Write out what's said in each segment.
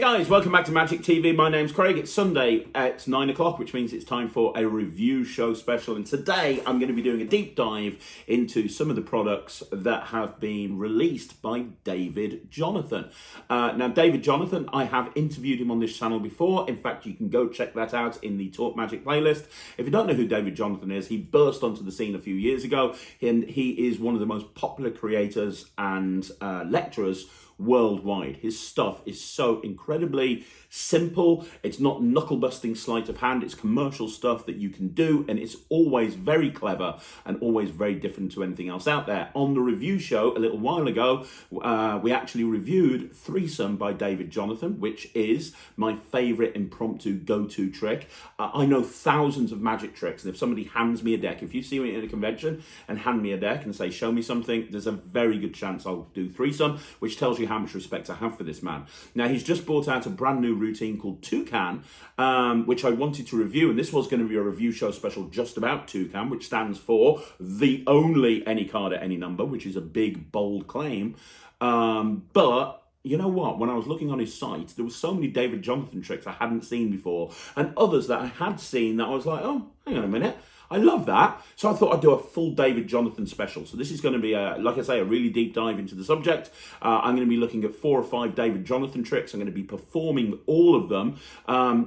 guys, welcome back to Magic TV. My name's Craig. It's Sunday at 9 o'clock, which means it's time for a review show special. And today I'm going to be doing a deep dive into some of the products that have been released by David Jonathan. Now, David Jonathan, I have interviewed him on this channel before. In fact, you can go check that out in the Talk Magic playlist. If you don't know who David Jonathan is, he burst onto the scene a few years ago, and he is one of the most popular creators and lecturers worldwide. His stuff is so incredibly simple. It's not knuckle-busting sleight of hand. It's commercial stuff that you can do, and it's always very clever and always very different to anything else out there. On the review show a little while ago, we actually reviewed Threesome by David Jonathan, which is my favorite impromptu go-to trick. I know thousands of magic tricks, and if somebody hands me a deck, if you see me at a convention and hand me a deck and say, show me something, there's a very good chance I'll do Threesome, which tells you how much respect I have for this man. Now, he's just brought out a brand new routine called Toucan, which I wanted to review, and this was going to be a review show special just about Toucan, which stands for the only any card at any number, which is a big, bold claim. But you know what? When I was looking on his site, there were so many David Jonathan tricks I hadn't seen before, and others that I had seen that I was like, oh, hang on a minute. I love that. So I thought I'd do a full David Jonathan special. So this is going to be, like I say, a really deep dive into the subject. I'm going to be looking at 4 or 5 David Jonathan tricks. I'm going to be performing all of them.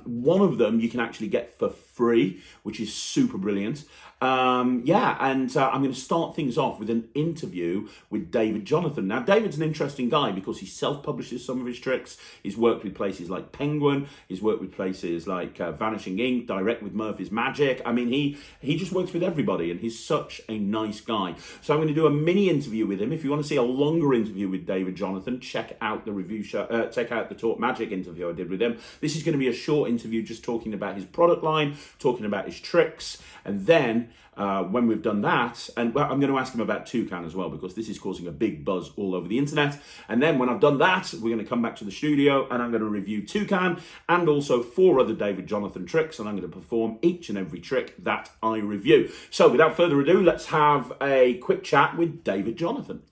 One of them you can actually get for free, which is super brilliant. I'm going to start things off with an interview with David Jonathan. Now, David's an interesting guy because he self-publishes some of his tricks. He's worked with places like Penguin. He's worked with places like Vanishing Ink, direct with Murphy's Magic. I mean, he just works with everybody, and he's such a nice guy. So I'm going to do a mini interview with him. If you want to see a longer interview with David Jonathan, check out the review show. Check out the Talk Magic interview I did with him. This is going to be a short interview, just talking about his product line, talking about his tricks, and then when we've done that, and I'm going to ask him about Toucan as well, because this is causing a big buzz all over the internet. And then when I've done that, we're going to come back to the studio and I'm going to review Toucan and also 4 other David Jonathan tricks, and I'm going to perform each and every trick that I review. So without further ado, let's have a quick chat with David Jonathan.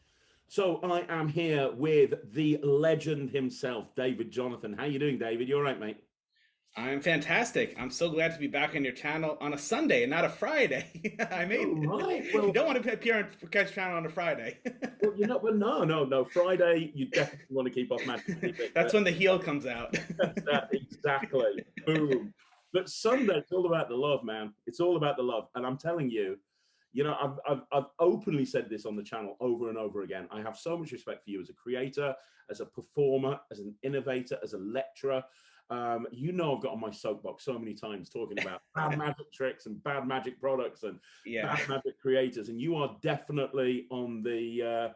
So I am here with the legend himself, David Jonathan. How you doing, David? You all right, mate? I'm fantastic. I'm so glad to be back on your channel on a Sunday and not a Friday. I mean, right. Well, you don't want to appear on your channel on a Friday. Well, you know, but no. Friday, you definitely want to keep off Magic. That's when the heel comes out. Exactly. Boom. But Sunday, it's all about the love, man. It's all about the love. And I'm telling you, you know, I've openly said this on the channel over and over again. I have so much respect for you as a creator, as a performer, as an innovator, as a lecturer. You know, I've got on my soapbox so many times talking about bad magic tricks and bad magic products and bad magic creators, and you are definitely on the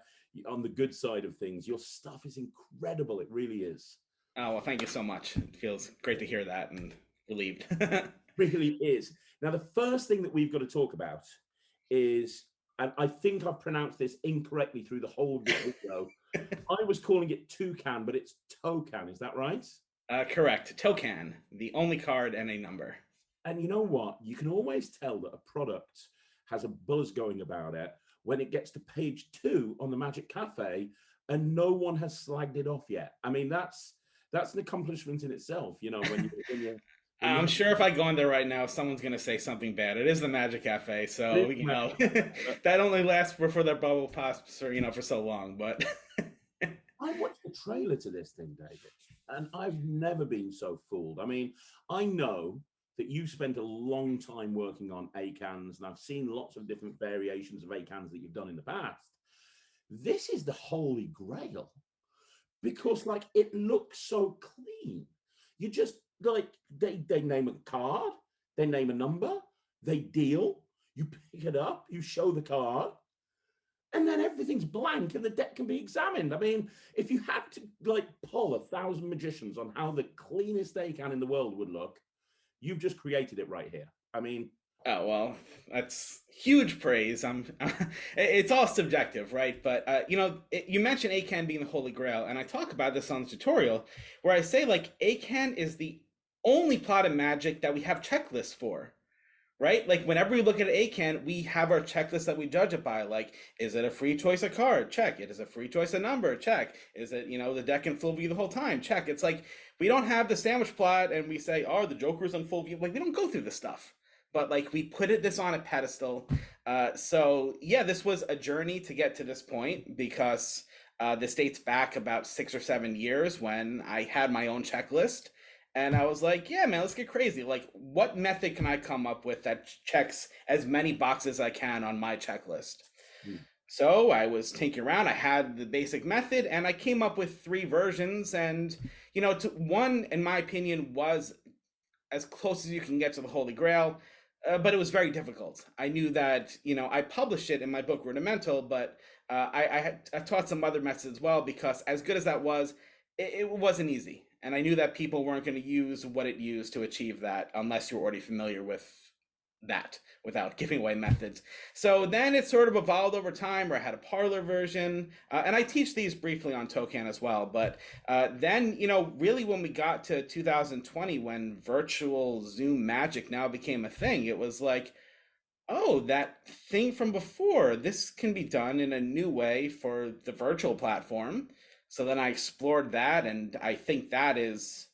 good side of things. Your stuff is incredible. It really is. Oh, well, thank you so much. It feels great to hear that and relieved. Really is. Now, the first thing that we've got to talk about is, and I think I've pronounced this incorrectly through the whole of the video. I was calling it Toucan, but it's TOCAAN. Is that right? Correct. TOCAAN, the only card and a number. And you know what? You can always tell that a product has a buzz going about it when it gets to page 2 on the Magic Cafe and no one has slagged it off yet. I mean, that's an accomplishment in itself, you know, I'm sure if I go in there right now, someone's going to say something bad. It is the Magic Cafe, so, you know, that only lasts before their bubble pops for, you know, for so long, but... I watched the trailer to this thing, David, and I've never been so fooled. I mean, I know that you spent a long time working on ACANs, and I've seen lots of different variations of ACANs that you've done in the past. This is the holy grail, because, like, it looks so clean. You just, like, they name a card, they name a number, they deal, you pick it up, you show the card, and then everything's blank and the deck can be examined. I mean, if you had to, like, pull 1,000 magicians on how the cleanest ACAN in the world would look, you've just created it right here. I mean... Oh, well, that's huge praise. It's all subjective, right? But, you know, you mentioned ACAN being the holy grail, and I talk about this on the tutorial, where I say, like, ACAN is the only plot of Magic that we have checklists for. Right? Like, whenever we look at ACAN, we have our checklist that we judge it by. Like, is it a free choice of card? Check. It is a free choice of number? Check. Is it, you know, the deck can full view the whole time? Check. It's like, we don't have the sandwich plot and we say, oh, the Joker's on full view. Like, we don't go through this stuff. But like we put this on a pedestal. So yeah, this was a journey to get to this point because this dates back about 6 or 7 years when I had my own checklist. And I was like, yeah, man, let's get crazy. Like, what method can I come up with that checks as many boxes as I can on my checklist? Hmm. So I was tinkering around. I had the basic method and I came up with 3 versions. And, one, in my opinion, was as close as you can get to the Holy Grail. But it was very difficult. I knew that, I published it in my book Rudimental, but I taught some other methods as well because as good as that was, it wasn't easy. And I knew that people weren't going to use what it used to achieve that unless you're already familiar with that without giving away methods. So then it sort of evolved over time where I had a parlor version. And I teach these briefly on TOCAAN as well. But then, really when we got to 2020, when virtual Zoom magic now became a thing, it was like, oh, that thing from before, this can be done in a new way for the virtual platform. So then I explored that, and I think that is,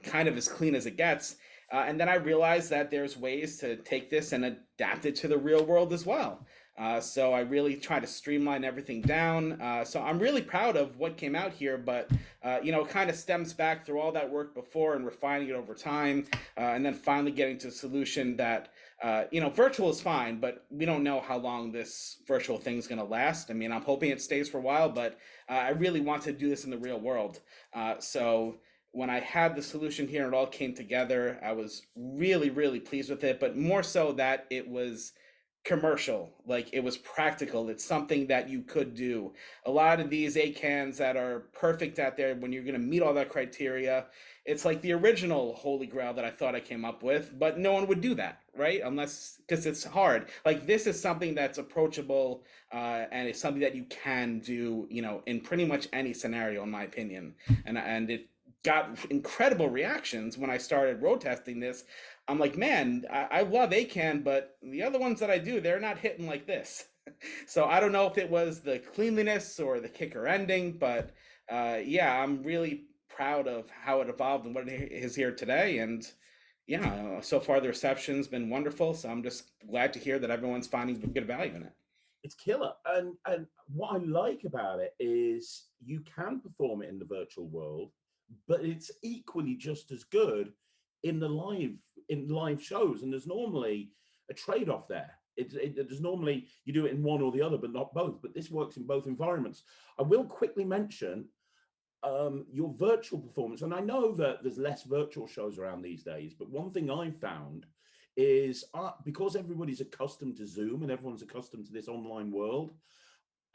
kind of as clean as it gets. And then I realized that there's ways to take this and adapt it to the real world as well. So I really try to streamline everything down. So I'm really proud of what came out here, but it kind of stems back through all that work before and refining it over time, and then finally getting to a solution that virtual is fine, but we don't know how long this virtual thing is going to last. I mean, I'm hoping it stays for a while, but I really want to do this in the real world. So when I had the solution here and it all came together, I was really, really pleased with it, but more so that it was commercial, like it was practical. It's something that you could do. A lot of these ACANs that are perfect out there, when you're going to meet all that criteria, it's like the original Holy Grail that I thought I came up with, but no one would do that, right? Unless, because it's hard. Like this is something that's approachable, and it's something that you can do, in pretty much any scenario, in my opinion. And it got incredible reactions when I started road testing this. I'm like, man, I love ACAN, but the other ones that I do, they're not hitting like this. So I don't know if it was the cleanliness or the kicker ending, but yeah, I'm really proud of how it evolved and what it is here today. And yeah, so far the reception's been wonderful. So I'm just glad to hear that everyone's finding good value in it. It's killer. And what I like about it is you can perform it in the virtual world, but it's equally just as good in live shows. And there's normally a trade-off there. There's normally you do it in one or the other, but not both. But this works in both environments. I will quickly mention your virtual performance, and I know that there's less virtual shows around these days, but one thing I've found is because everybody's accustomed to Zoom and everyone's accustomed to this online world,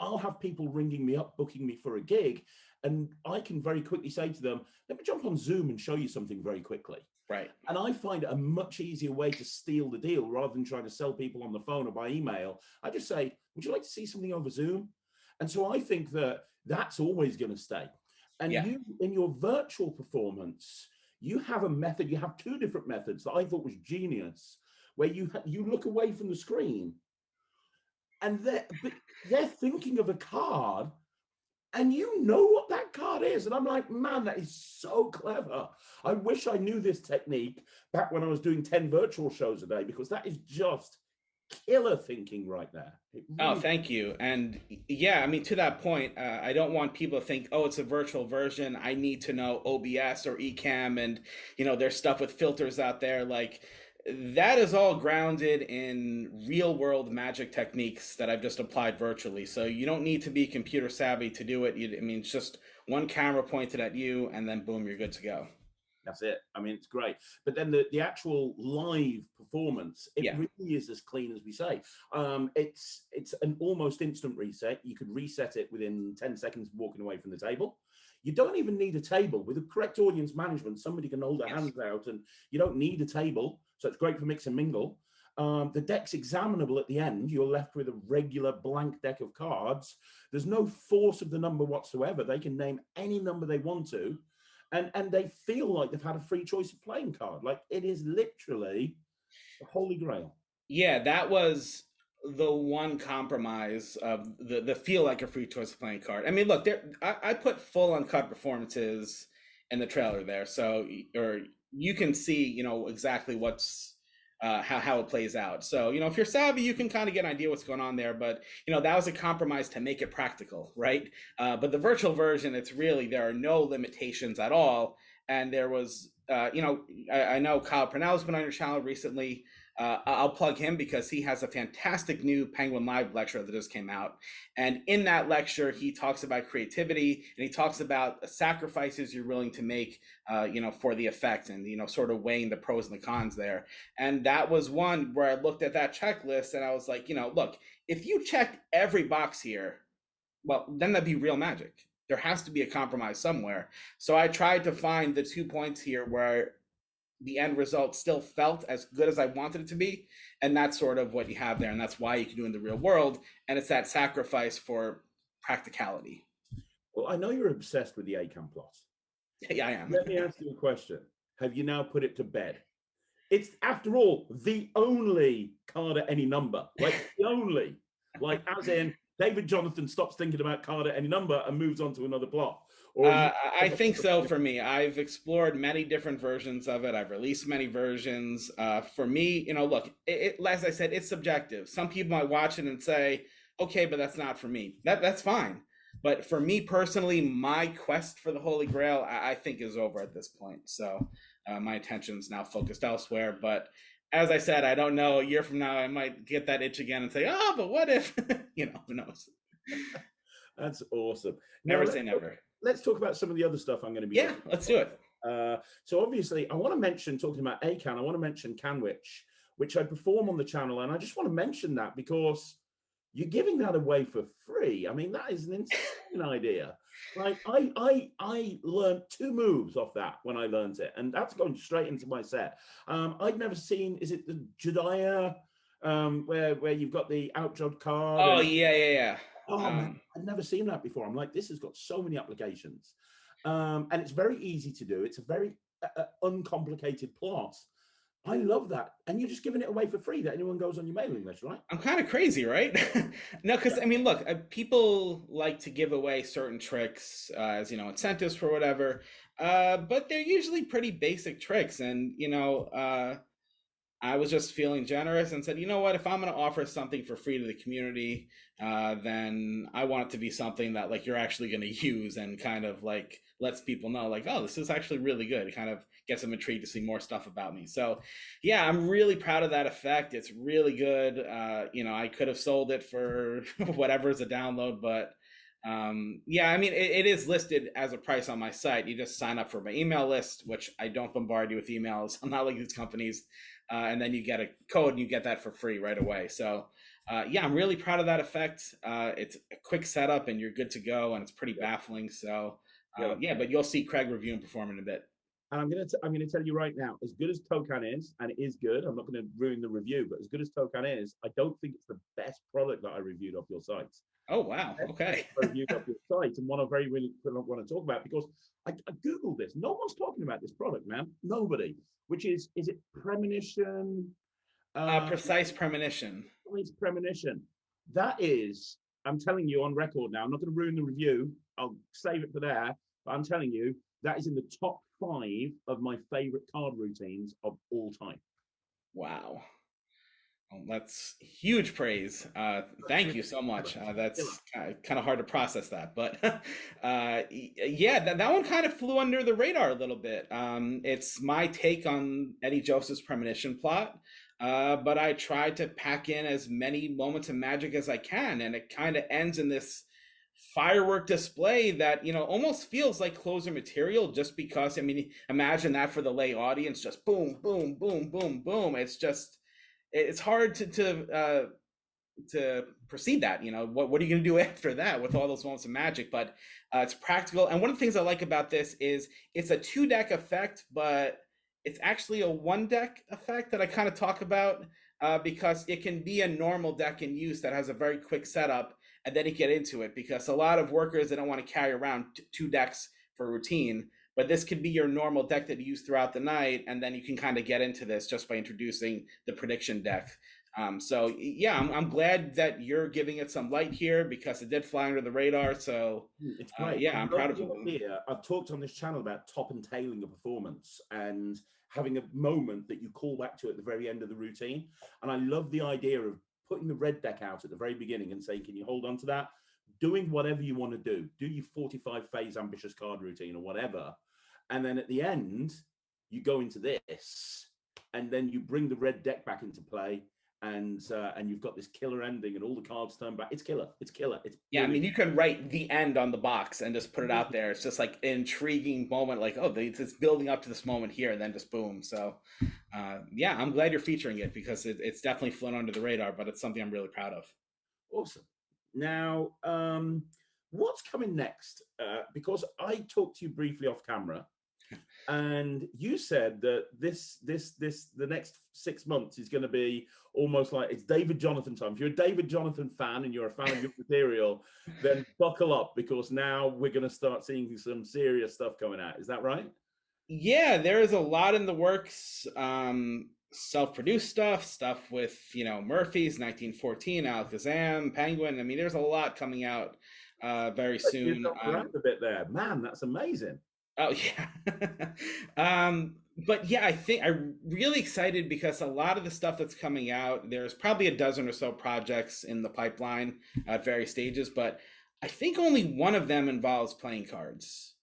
I'll have people ringing me up, booking me for a gig, and I can very quickly say to them, let me jump on Zoom and show you something very quickly. Right. And I find it a much easier way to steal the deal rather than trying to sell people on the phone or by email. I just say, would you like to see something over Zoom? And so I think that that's always going to stay. And Yeah. you, in your virtual performance, you have a method, you have 2 different methods that I thought was genius, where you look away from the screen and they're thinking of a card and you know what that card is. And I'm like, man, that is so clever. I wish I knew this technique back when I was doing 10 virtual shows a day, because that is just killer thinking right there. Oh, thank you. And yeah, I mean, to that point, I don't want people to think, oh, it's a virtual version, I need to know OBS or Ecamm, and there's stuff with filters out there. Like, that is all grounded in real world magic techniques that I've just applied virtually. So you don't need to be computer savvy to do it. I mean, it's just one camera pointed at you and then boom, you're good to go. That's it. I mean, it's great. But then the actual live performance, it really is as clean as we say. It's an almost instant reset. You could reset it within 10 seconds walking away from the table. You don't even need a table. With the correct audience management, somebody can hold their hands out and you don't need a table. So it's great for mix and mingle. The deck's examinable at the end. You're left with a regular blank deck of cards. There's no force of the number whatsoever. They can name any number they want to. And they feel like they've had a free choice of playing card. Like, it is literally the Holy Grail. Yeah, that was the one compromise of the feel like a free choice of playing card. I mean, look, I put full uncut performances in the trailer there, so or you can see, exactly what's how it plays out. So, if you're savvy, you can kind of get an idea what's going on there. But that was a compromise to make it practical, right? But the virtual version, it's really, there are no limitations at all. And there was, I know Kyle Purnell's been on your channel recently. I'll plug him because he has a fantastic new Penguin Live lecture that just came out. And in that lecture, he talks about creativity, and he talks about the sacrifices you're willing to make, for the effect, and, sort of weighing the pros and the cons there. And that was one where I looked at that checklist and I was like, look, if you checked every box here, well, then that'd be real magic. There has to be a compromise somewhere. So I tried to find the 2 points here where the end result still felt as good as I wanted it to be. And that's sort of what you have there. And that's why you can do in the real world. And it's that sacrifice for practicality. Well, I know you're obsessed with the ACAN plot. Yeah, I am. Let me ask you a question. Have you now put it to bed? It's, after all, the only card at any number. Like, the only. Like, as in, David Jonathan stops thinking about card at any number and moves on to another plot. Or I think so for me. I've explored many different versions of it. I've released many versions. For me, look, as I said, it's subjective. Some people might watch it and say, okay, but that's not for me. That's fine. But for me personally, my quest for the Holy Grail, I think, is over at this point. So my attention's now focused elsewhere. But as I said, I don't know. A year from now, I might get that itch again and say, oh, but what if? Who knows? That's awesome. Never say never. Let's talk about some of the other stuff I'm going to be doing. Let's do it. So obviously, I want to mention, talking about ACAN, I want to mention CANNWICH, which I perform on the channel. And I just want to mention that because you're giving that away for free. I mean, that is an insane idea. Like, I learned 2 moves off that when I learned it, and that's going straight into my set. I'd never seen, is it the Jediah, where you've got the outjod card? Oh, yeah. Oh, man, I've never seen that before. I'm like, this has got so many applications. And it's very easy to do. It's a very uncomplicated plot. I love that. And you're just giving it away for free that anyone goes on your mailing list, right? I'm kind of crazy, right? No, because I mean, look, people like to give away certain tricks as, incentives for whatever. But they're usually pretty basic tricks. And, I was just feeling generous and said, you know what, if I'm going to offer something for free to the community, then I want it to be something that, like, you're actually going to use and kind of like lets people know, like, oh, this is actually really good. It kind of gets them intrigued to see more stuff about me. So yeah, I'm really proud of that effect. It's really good. I could have sold it for whatever is a download, but yeah, I mean, it is listed as a price on my site. You just sign up for my email list, which I don't bombard you with emails. I'm not like these companies. And then you get a code and you get that for free right away. So yeah, I'm really proud of that effect. It's a quick setup and you're good to go, and it's pretty baffling. So yeah, but you'll see Craig review and perform in a bit. And I'm gonna tell you right now, as good as TOCAAN is, and it is good, I'm not going to ruin the review, but as good as TOCAAN is, I don't think it's the best product that I reviewed off your site. Oh, wow. Okay. Reviewed off your site, and one I really want to talk about, because I Googled this. No one's talking about this product, man. Nobody. Which is it Premonition? Precise Premonition. It's Premonition. That is, I'm telling you on record now, I'm not going to ruin the review. I'll save it for there. But I'm telling you, that is in the top 5 of my favorite card routines of all time. Wow. Well, that's huge praise. Thank you so much. That's kind of hard to process that, but yeah, that one kind of flew under the radar a little bit. It's my take on Eddie Joseph's Premonition plot, but I tried to pack in as many moments of magic as I can, and it kind of ends in this firework display that, almost feels like closer material, just because, I mean, imagine that for the lay audience, just boom, boom, boom, boom, boom. It's hard to proceed that, what are you going to do after that with all those moments of magic? But it's practical. And one of the things I like about this is it's a 2-deck effect, but it's actually a 1-deck effect that I kind of talk about, because it can be a normal deck in use that has a very quick setup, and then you get into it, because a lot of workers, they don't want to carry around 2 decks for routine. But this could be your normal deck that you use throughout the night, and then you can kind of get into this just by introducing the prediction deck. So yeah, I'm glad that you're giving it some light here because it did fly under the radar. So It's great. I yeah, I'm proud love of the you. idea. I've talked on this channel about top and tailing a performance and having a moment that you call back to at the very end of the routine. And I love the idea of putting the red deck out at the very beginning and saying, can you hold on to that? Doing whatever you want to do. Do your 45 phase ambitious card routine or whatever. And then at the end, you go into this and then you bring the red deck back into play, and you've got this killer ending and all the cards turn back. It's killer. It's killer. It's Yeah, I mean, brilliant. you can write the end on the box and just put it out there. It's just like an intriguing moment, like, oh, it's building up to this moment here, and then just boom. So, yeah, I'm glad you're featuring it because it's definitely flown under the radar, but it's something I'm really proud of. Awesome. Now, what's coming next? Because I talked to you briefly off camera, and you said that the next 6 months is going to be almost like it's David Jonathan time. If you're a David Jonathan fan and you're a fan of your material, then buckle up because now we're going to start seeing some serious stuff coming out. Is that right? Yeah, there is a lot in the works. Self-produced stuff with Murphy's 1914, Alakazam, Penguin. I mean, there's a lot coming out very soon. Around a bit there, man. That's amazing. Oh yeah. But yeah, I think I'm really excited because a lot of the stuff that's coming out, there's probably a dozen or so projects in the pipeline at various stages, but I think only one of them involves playing cards.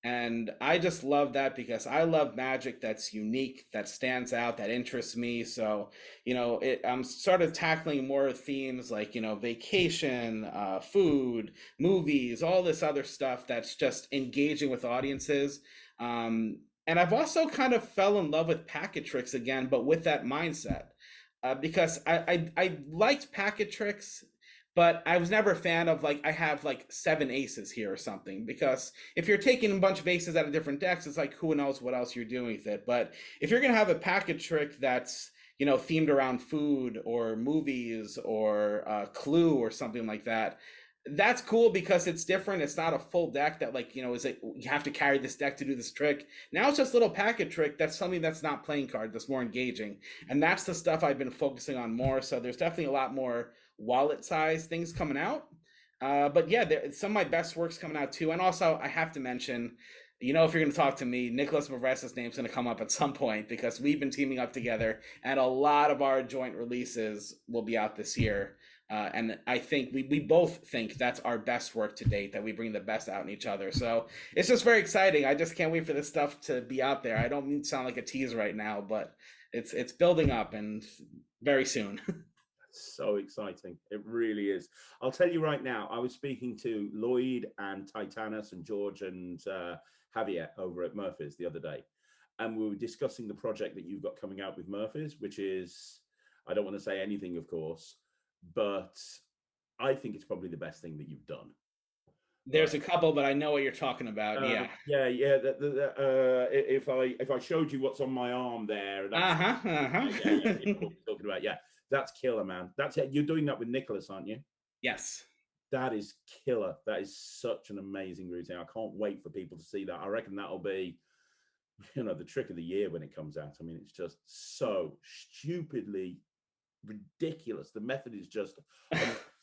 And I just love that because I love magic that's unique, that stands out, that interests me. So, I'm sort of tackling more themes like, vacation, food, movies, all this other stuff that's just engaging with audiences. And I've also kind of fell in love with packet tricks again, but with that mindset. Because I liked packet tricks, but I was never a fan of like I have like 7 aces here or something, because if you're taking a bunch of aces out of different decks, it's like who knows what else you're doing with it. But if you're gonna have a packet trick that's themed around food or movies or Clue or something like that, that's cool because it's different. It's not a full deck that like is it you have to carry this deck to do this trick. Now it's just a little packet trick that's something that's not playing card, that's more engaging, and that's the stuff I've been focusing on more. So there's definitely a lot more wallet size things coming out. But yeah, some of my best work's coming out too. And also, I have to mention, if you're going to talk to me, Nicholas Mavresa's name's going to come up at some point because we've been teaming up together, and a lot of our joint releases will be out this year. And I think we both think that's our best work to date, that we bring the best out in each other. So it's just very exciting. I just can't wait for this stuff to be out there. I don't mean to sound like a tease right now, but it's building up and very soon. So exciting. It really is. I'll tell you right now, I was speaking to Lloyd and Titanus and George and Javier over at Murphy's the other day. And we were discussing the project that you've got coming out with Murphy's, which is, I don't want to say anything, of course, but I think it's probably the best thing that you've done. There's a couple, but I know what you're talking about. Yeah. If I showed you what's on my arm there, that's talking about. Yeah, that's killer, man. That's it. You're doing that with Nicholas, aren't you? Yes. That is killer. That is such an amazing routine. I can't wait for people to see that. I reckon that'll be, the trick of the year when it comes out. I mean, it's just so stupidly ridiculous. The method is just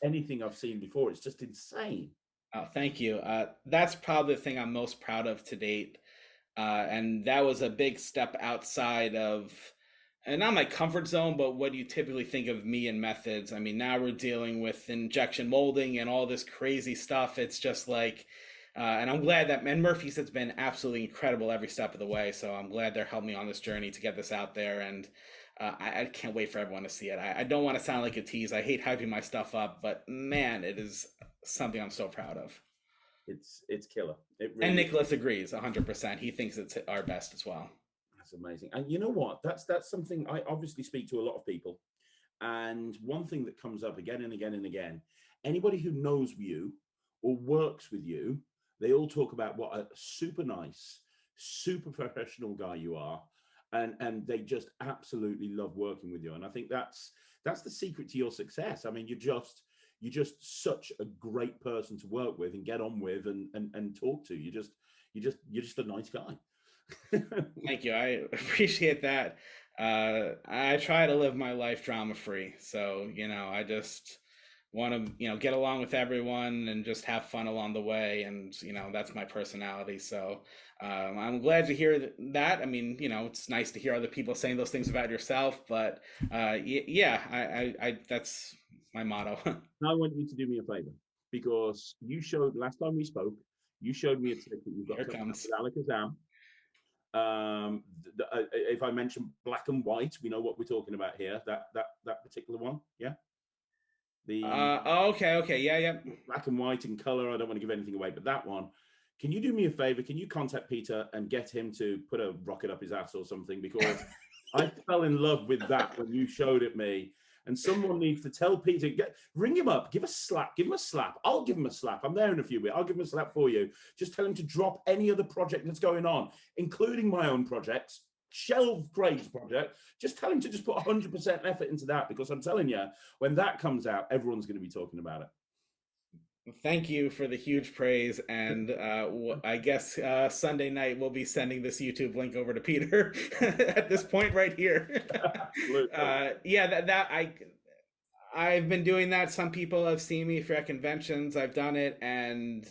anything I've seen before. It's just insane. Oh, thank you. That's probably the thing I'm most proud of to date. And that was a big step outside of, and not my comfort zone, but what you typically think of me and methods. I mean, now we're dealing with injection molding and all this crazy stuff. It's just like, and I'm glad that, and Murphy's has been absolutely incredible every step of the way. So I'm glad they're helping me on this journey to get this out there. And I can't wait for everyone to see it. I don't want to sound like a tease. I hate hyping my stuff up, but man, it is something I'm so proud of. It's killer. It really and Nicholas agrees 100%. He thinks it's our best as well. That's amazing. And you know what? That's something I obviously speak to a lot of people. And one thing that comes up again and again and again, anybody who knows you or works with you, they all talk about what a super nice, super professional guy you are. And they just absolutely love working with you. And I think that's the secret to your success. I mean, you're just such a great person to work with and get on with and talk to. You're just a nice guy. Thank you. I appreciate that. I try to live my life drama free. So, I just want to, get along with everyone and just have fun along the way. And, that's my personality. So I'm glad to hear that. I mean, it's nice to hear other people saying those things about yourself. But yeah, I that's my motto. Now I want you to do me a favor because you showed last time we spoke, you showed me a trick that you've got Here coming up comes. with Alakazam. If I mention black and white, we know what we're talking about here. That particular one, yeah. The Okay, yeah. black and white in color. I don't want to give anything away, but that one. Can you do me a favor? Can you contact Peter and get him to put a rocket up his ass or something? Because I fell in love with that when you showed it me. And someone needs to tell Peter, ring him up, give him a slap. I'll give him a slap. I'm there in a few weeks. I'll give him a slap for you. Just tell him to drop any other project that's going on, including my own projects. Shelve Craig's project. Just tell him to just put 100% effort into that, because I'm telling you, when that comes out, everyone's going to be talking about it. Thank you for the huge praise, and I guess Sunday night we'll be sending this YouTube link over to Peter at this point right here. Yeah, I've been doing that. Some people have seen me for at conventions. I've done it, and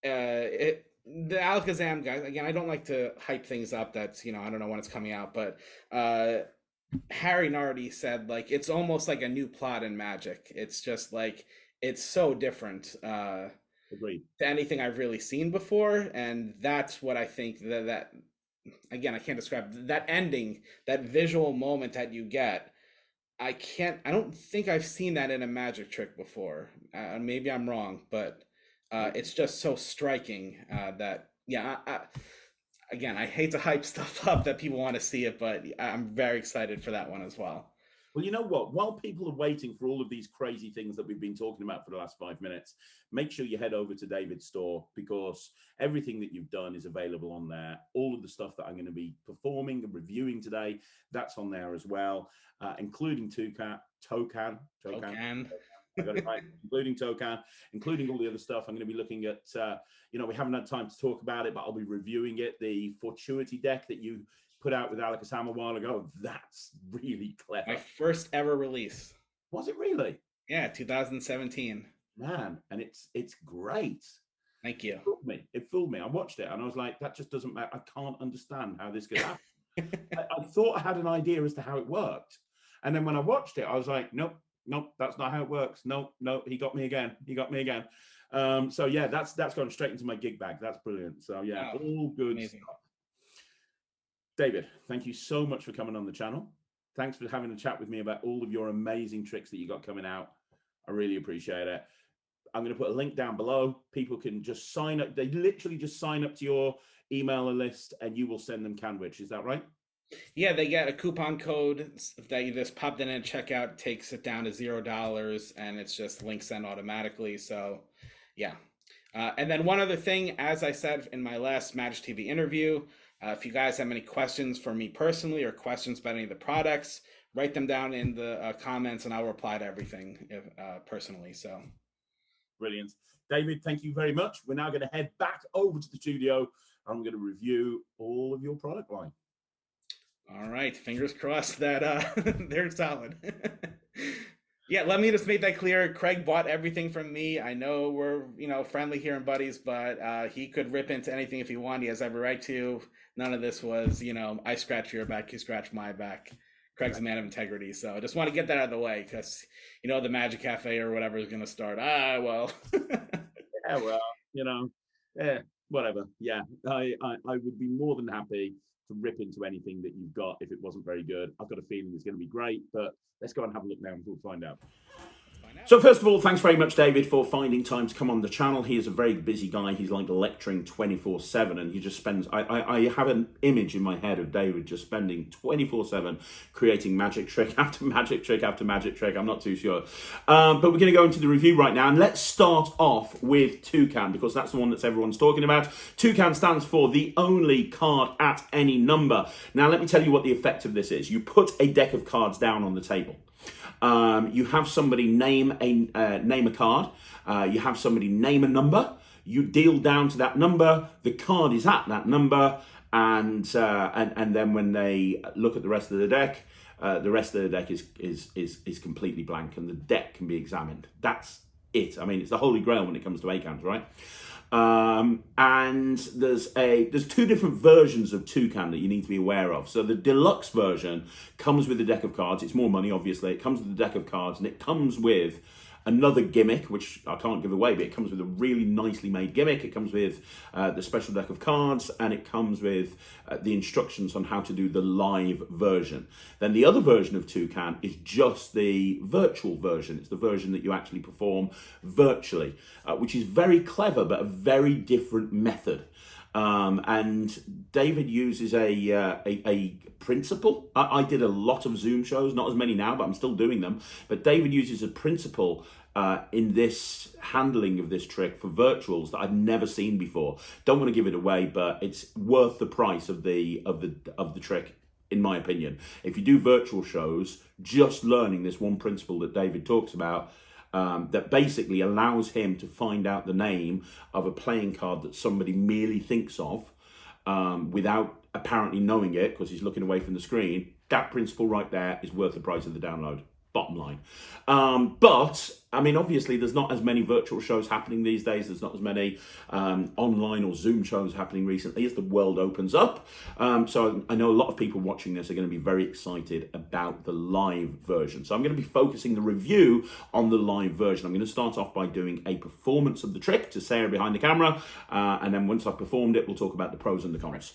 the Alakazam guys. Again, I don't like to hype things up. That's I don't know when it's coming out, but Harry Nardi said like it's almost like a new plot in Magic. It's just like it's so different Agreed. to anything I've really seen before, and that's what I think that again I can't describe that ending, that visual moment that you get. I don't think I've seen that in a Magic trick before. Maybe I'm wrong, but it's just so striking that yeah. Again, I hate to hype stuff up that people want to see it, but I'm very excited for that one as well. Well, you know what? While people are waiting for all of these crazy things that we've been talking about for the last 5 minutes, make sure you head over to David's store, because everything that you've done is available on there. All of the stuff that I'm going to be performing and reviewing today, that's on there as well, including TOCAAN. I got it right. Including TOCAAN, including all the other stuff. I'm going to be looking at, we haven't had time to talk about it, but I'll be reviewing it. The Fortuity deck that you put out with Alakazam a while ago, that's really clever. My first ever release. Was it really? Yeah, 2017. Man, and it's great. Thank you. It fooled me. I watched it and I was like, that just doesn't matter. I can't understand how this could happen. I thought I had an idea as to how it worked. And then when I watched it, I was like, nope, that's not how it works. No, he got me again. So yeah, that's gone straight into my gig bag. That's brilliant. So yeah, all good amazing stuff. David, thank you so much for coming on the channel. Thanks for having a chat with me about all of your amazing tricks that you got coming out. I really appreciate it. I'm going to put a link down below. People can just sign up. They literally just sign up to your email list and you will send them CANNWICH. Is that right? Yeah, they get a coupon code that you just pop in and checkout, takes it down to $0, and it's just link sent automatically. So yeah. And then one other thing, as I said in my last Magic TV interview, if you guys have any questions for me personally or questions about any of the products, write them down in the comments and I'll reply to everything personally. So, brilliant. David, thank you very much. We're now going to head back over to the studio. I'm going to review all of your product line. All right. Fingers crossed that they're solid. Yeah, let me just make that clear. Craig bought everything from me. I know we're, friendly here and buddies, but he could rip into anything if he wanted. He has every right to. None of this was, I scratch your back, you scratch my back. Craig's a man of integrity. So I just want to get that out of the way because, the Magic Cafe or whatever is going to start. Well. Yeah, well, whatever. Yeah, I would be more than happy to rip into anything that you've got if it wasn't very good. I've got a feeling it's going to be great, but let's go and have a look now and we'll find out. So first of all, thanks very much, David, for finding time to come on the channel. He is a very busy guy. He's like lecturing 24/7, and he just spends, I have an image in my head of David just spending 24/7 creating magic trick after magic trick after magic trick. I'm not too sure. But we're going to go into the review right now, and let's start off with Toucan, because that's the one that everyone's talking about. Toucan stands for the only card at any number. Now, let me tell you what the effect of this is. You put a deck of cards down on the table. You have somebody name a card. You have somebody name a number. You deal down to that number. The card is at that number. and then when they look at the rest of the deck, the rest of the deck is completely blank, and the deck can be examined. That's it. I mean, it's the holy grail when it comes to ACANs, right? And there's two different versions of Toucan that you need to be aware of. So the deluxe version comes with a deck of cards. It's more money, obviously. It comes with a deck of cards, and it comes with another gimmick, which I can't give away, but it comes with a really nicely made gimmick. It comes with the special deck of cards, and it comes with the instructions on how to do the live version. Then the other version of Toucan is just the virtual version. It's the version that you actually perform virtually, which is very clever, but a very different method. And David uses a principle. I did a lot of Zoom shows, not as many now, but I'm still doing them. But David uses a principle in this handling of this trick for virtuals that I've never seen before. Don't want to give it away, but it's worth the price of the trick, in my opinion. If you do virtual shows, just learning this one principle that David talks about, that basically allows him to find out the name of a playing card that somebody merely thinks of without apparently knowing it because he's looking away from the screen. That principle right there is worth the price of the download, bottom line. But, I mean, obviously there's not as many virtual shows happening these days. There's not as many online or Zoom shows happening recently as the world opens up. So I know a lot of people watching this are going to be very excited about the live version. So I'm going to be focusing the review on the live version. I'm going to start off by doing a performance of the trick to Sarah behind the camera. And then once I've performed it, we'll talk about the pros and the cons.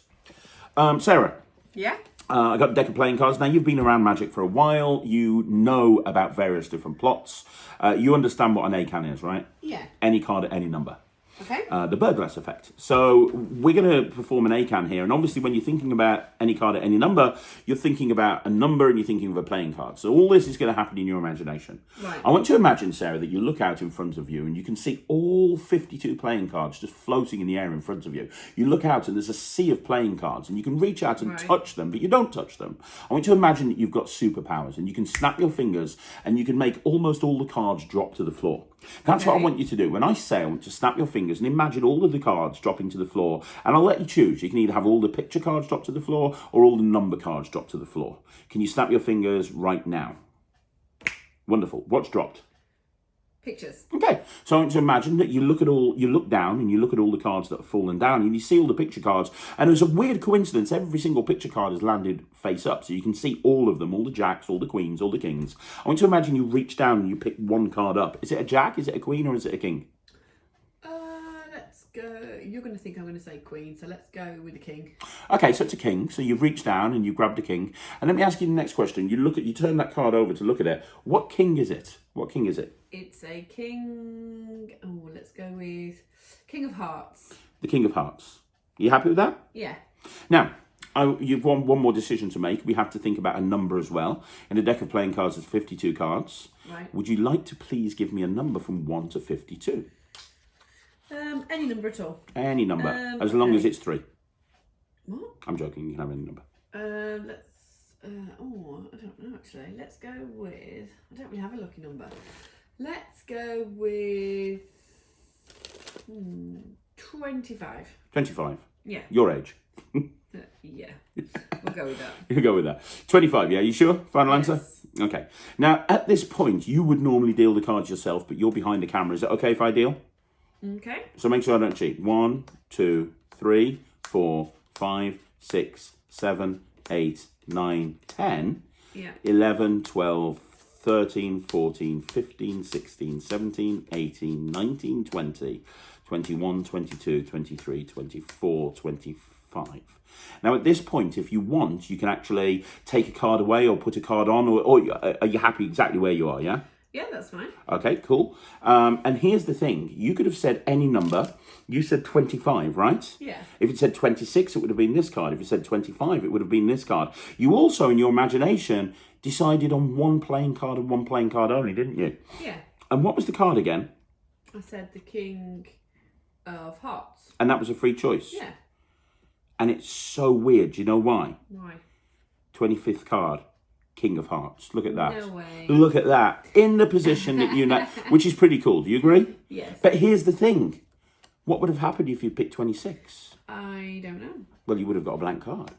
Sarah. Yeah? I got a deck of playing cards. Now, you've been around Magic for a while. You know about various different plots. You understand what an ACAN is, right? Yeah. Any card at any number. Okay. The burglass effect. So we're going to perform an ACAN here. And obviously, when you're thinking about any card at any number, you're thinking about a number and you're thinking of a playing card. So all this is going to happen in your imagination. Right. I want to imagine, Sarah, that you look out in front of you and you can see all 52 playing cards just floating in the air in front of you. You look out and there's a sea of playing cards and you can reach out and touch them, but you don't touch them. I want you to imagine that you've got superpowers and you can snap your fingers and you can make almost all the cards drop to the floor. That's what I want you to do. When I say I want to snap your fingers and imagine all of the cards dropping to the floor, and I'll let you choose. You can either have all the picture cards drop to the floor or all the number cards drop to the floor. Can you snap your fingers right now? Wonderful. What's dropped? Pictures. Okay, so I want you to imagine that you look down and you look at all the cards that have fallen down and you see all the picture cards, and there's a weird coincidence, every single picture card has landed face up, so you can see all of them, all the jacks, all the queens, all the kings. I want you to imagine you reach down and you pick one card up. Is it a jack, is it a queen, or is it a king? Let's go. You're going to think I'm going to say queen, so let's go with the king. Okay, so it's a king, so you've reached down and you grabbed a king. And let me ask you the next question. You turn that card over to look at it. What king is it? What king is it? It's a king. Oh, let's go with King of Hearts. The King of Hearts. Are you happy with that? Yeah. Now, you've one more decision to make. We have to think about a number as well. In a deck of playing cards, there's 52 cards. Right. Would you like to please give me a number from 1 to 52? Any number at all. Any number, as long as it's 3. What? I'm joking, you can have any number. Let's. I don't know actually. Let's go with. I don't really have a lucky number. Let's go with 25. 25. Yeah. Your age. Yeah. We'll go with that. You go with that. 25, yeah? You sure? Final answer? Okay. Now, at this point, you would normally deal the cards yourself, but you're behind the camera. Is it okay if I deal? Okay. So make sure I don't cheat. 1, 2, 3, 4, 5, 6, 7, 8, 9, 10, Yeah. 11, 12, 13, 14, 15, 16, 17, 18, 19, 20, 21, 22, 23, 24, 25. Now, at this point, if you want, you can actually take a card away or put a card on, or are you happy exactly where you are, yeah? Yeah, that's fine. Okay, cool. And here's the thing. You could have said any number. You said 25, right? Yeah. If it said 26, it would have been this card. If it said 25, it would have been this card. You also, in your imagination, decided on one playing card and one playing card only, didn't you? Yeah. And what was the card again? I said the King of Hearts. And that was a free choice? Yeah. And it's so weird. Do you know why? Why? 25th card. King of Hearts. Look at that. No way. Look at that. In the position that you know, which is pretty cool. Do you agree? Yes. But here's the thing. What would have happened if you picked 26? I don't know. Well, you would have got a blank card.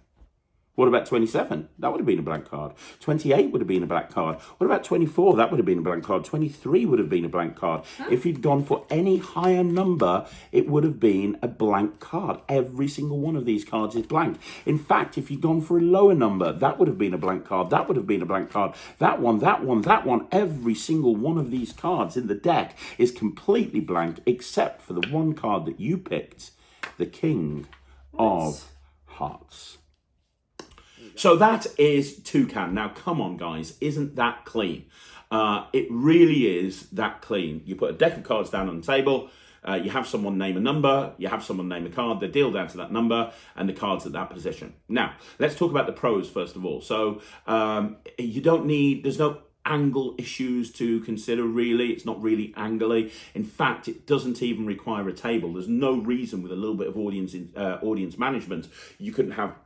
What about 27? That would have been a blank card. 28 would have been a blank card. What about 24? That would have been a blank card. 23 would have been a blank card. Huh? If you'd gone for any higher number, it would have been a blank card. Every single one of these cards is blank. In fact, if you'd gone for a lower number, that would have been a blank card. That would have been a blank card. That one, that one, that one. Every single one of these cards in the deck is completely blank, except for the one card that you picked, the King of Hearts. So that is Toucan. Now, come on, guys. Isn't that clean? It really is that clean. You put a deck of cards down on the table. You have someone name a number. You have someone name a card. They deal down to that number and the cards at that position. Now, let's talk about the pros first of all. So you don't need, there's no angle issues to consider, really. It's not really angly. In fact, it doesn't even require a table. There's no reason with a little bit of audience management you couldn't have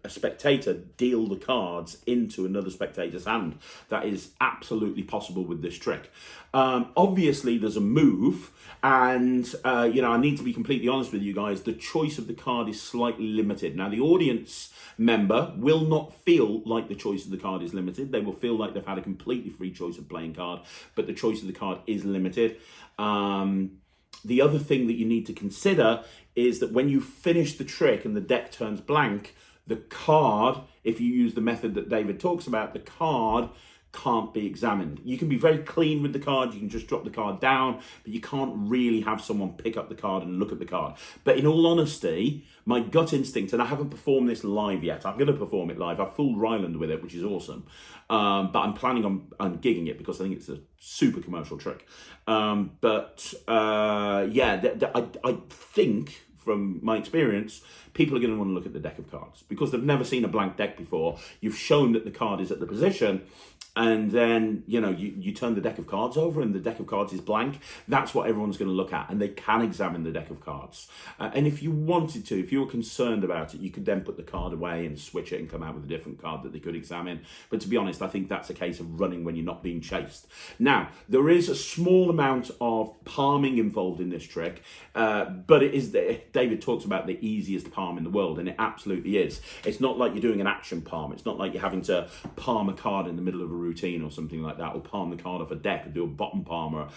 a spectator deal the cards into another spectator's hand. That is absolutely possible with this trick. Obviously, there's a move, and I need to be completely honest with you guys. The choice of the card is slightly limited. Now, the audience member will not feel like the choice of the card is limited. They will feel like they've had a completely free choice of playing card, but the choice of the card is limited. The other thing that you need to consider is that when you finish the trick and the deck turns blank, the card, if you use the method that David talks about, the card can't be examined. You can be very clean with the card, you can just drop the card down, but you can't really have someone pick up the card and look at the card. But in all honesty, my gut instinct, and I haven't performed this live yet, I'm going to perform it live. I fooled Ryland with it, which is awesome. But I'm planning on gigging it because I think it's a super commercial trick. I think, from my experience, people are going to want to look at the deck of cards because they've never seen a blank deck before. You've shown that the card is at the position, and then you turn the deck of cards over and the deck of cards is blank. That's what everyone's going to look at, and they can examine the deck of cards. And if you wanted to, if you were concerned about it, you could then put the card away and switch it and come out with a different card that they could examine. But to be honest, I think that's a case of running when you're not being chased. Now, there is a small amount of palming involved in this trick, but it is, David talks about the easiest palm in the world, and it absolutely is. It's not like you're doing an action palm. It's not like you're having to palm a card in the middle of a routine or something like that, or palm the card off a deck and do a bottom palm or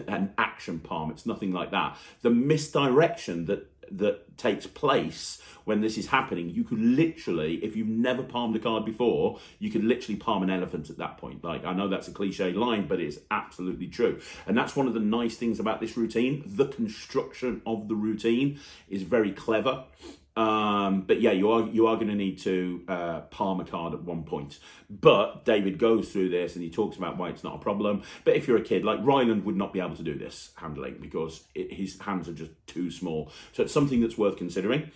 an action palm. It's nothing like that. The misdirection that takes place when this is happening, you could literally, if you've never palmed a card before, you could literally palm an elephant at that point. Like, I know that's a cliche line, but it's absolutely true. And that's one of the nice things about this routine. The construction of the routine is very clever. But yeah, you are going to need to palm a card at one point. But David goes through this and he talks about why it's not a problem. But if you're a kid, like Ryland would not be able to do this handling because his hands are just too small. So it's something that's worth considering.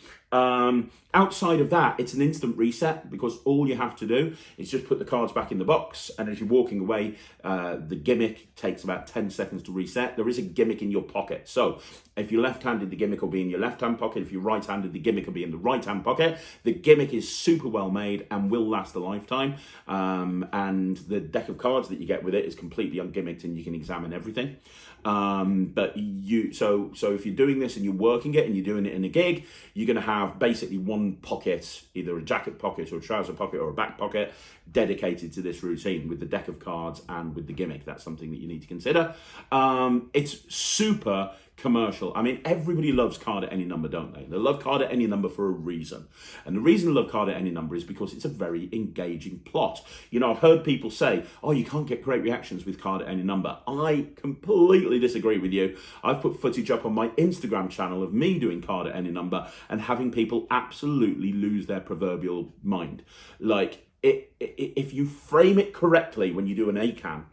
Outside of that, it's an instant reset because all you have to do is just put the cards back in the box, and as you're walking away, the gimmick takes about 10 seconds to reset. There is a gimmick in your pocket. So if you're left-handed, the gimmick will be in your left-hand pocket. If you're right-handed, the gimmick will be in the right-hand pocket. The gimmick is super well made and will last a lifetime. And the deck of cards that you get with it is completely ungimmicked and you can examine everything. So if you're doing this and you're working it and you're doing it in a gig, you're going to have basically one pocket, either a jacket pocket or a trouser pocket or a back pocket, dedicated to this routine with the deck of cards and with the gimmick. That's something that you need to consider. It's super commercial. I mean, everybody loves card at any number, don't they? They love card at any number for a reason. And the reason they love card at any number is because it's a very engaging plot. I've heard people say, oh, you can't get great reactions with card at any number. I completely disagree with you. I've put footage up on my Instagram channel of me doing card at any number and having people absolutely lose their proverbial mind. Like, if you frame it correctly when you do an ACAN,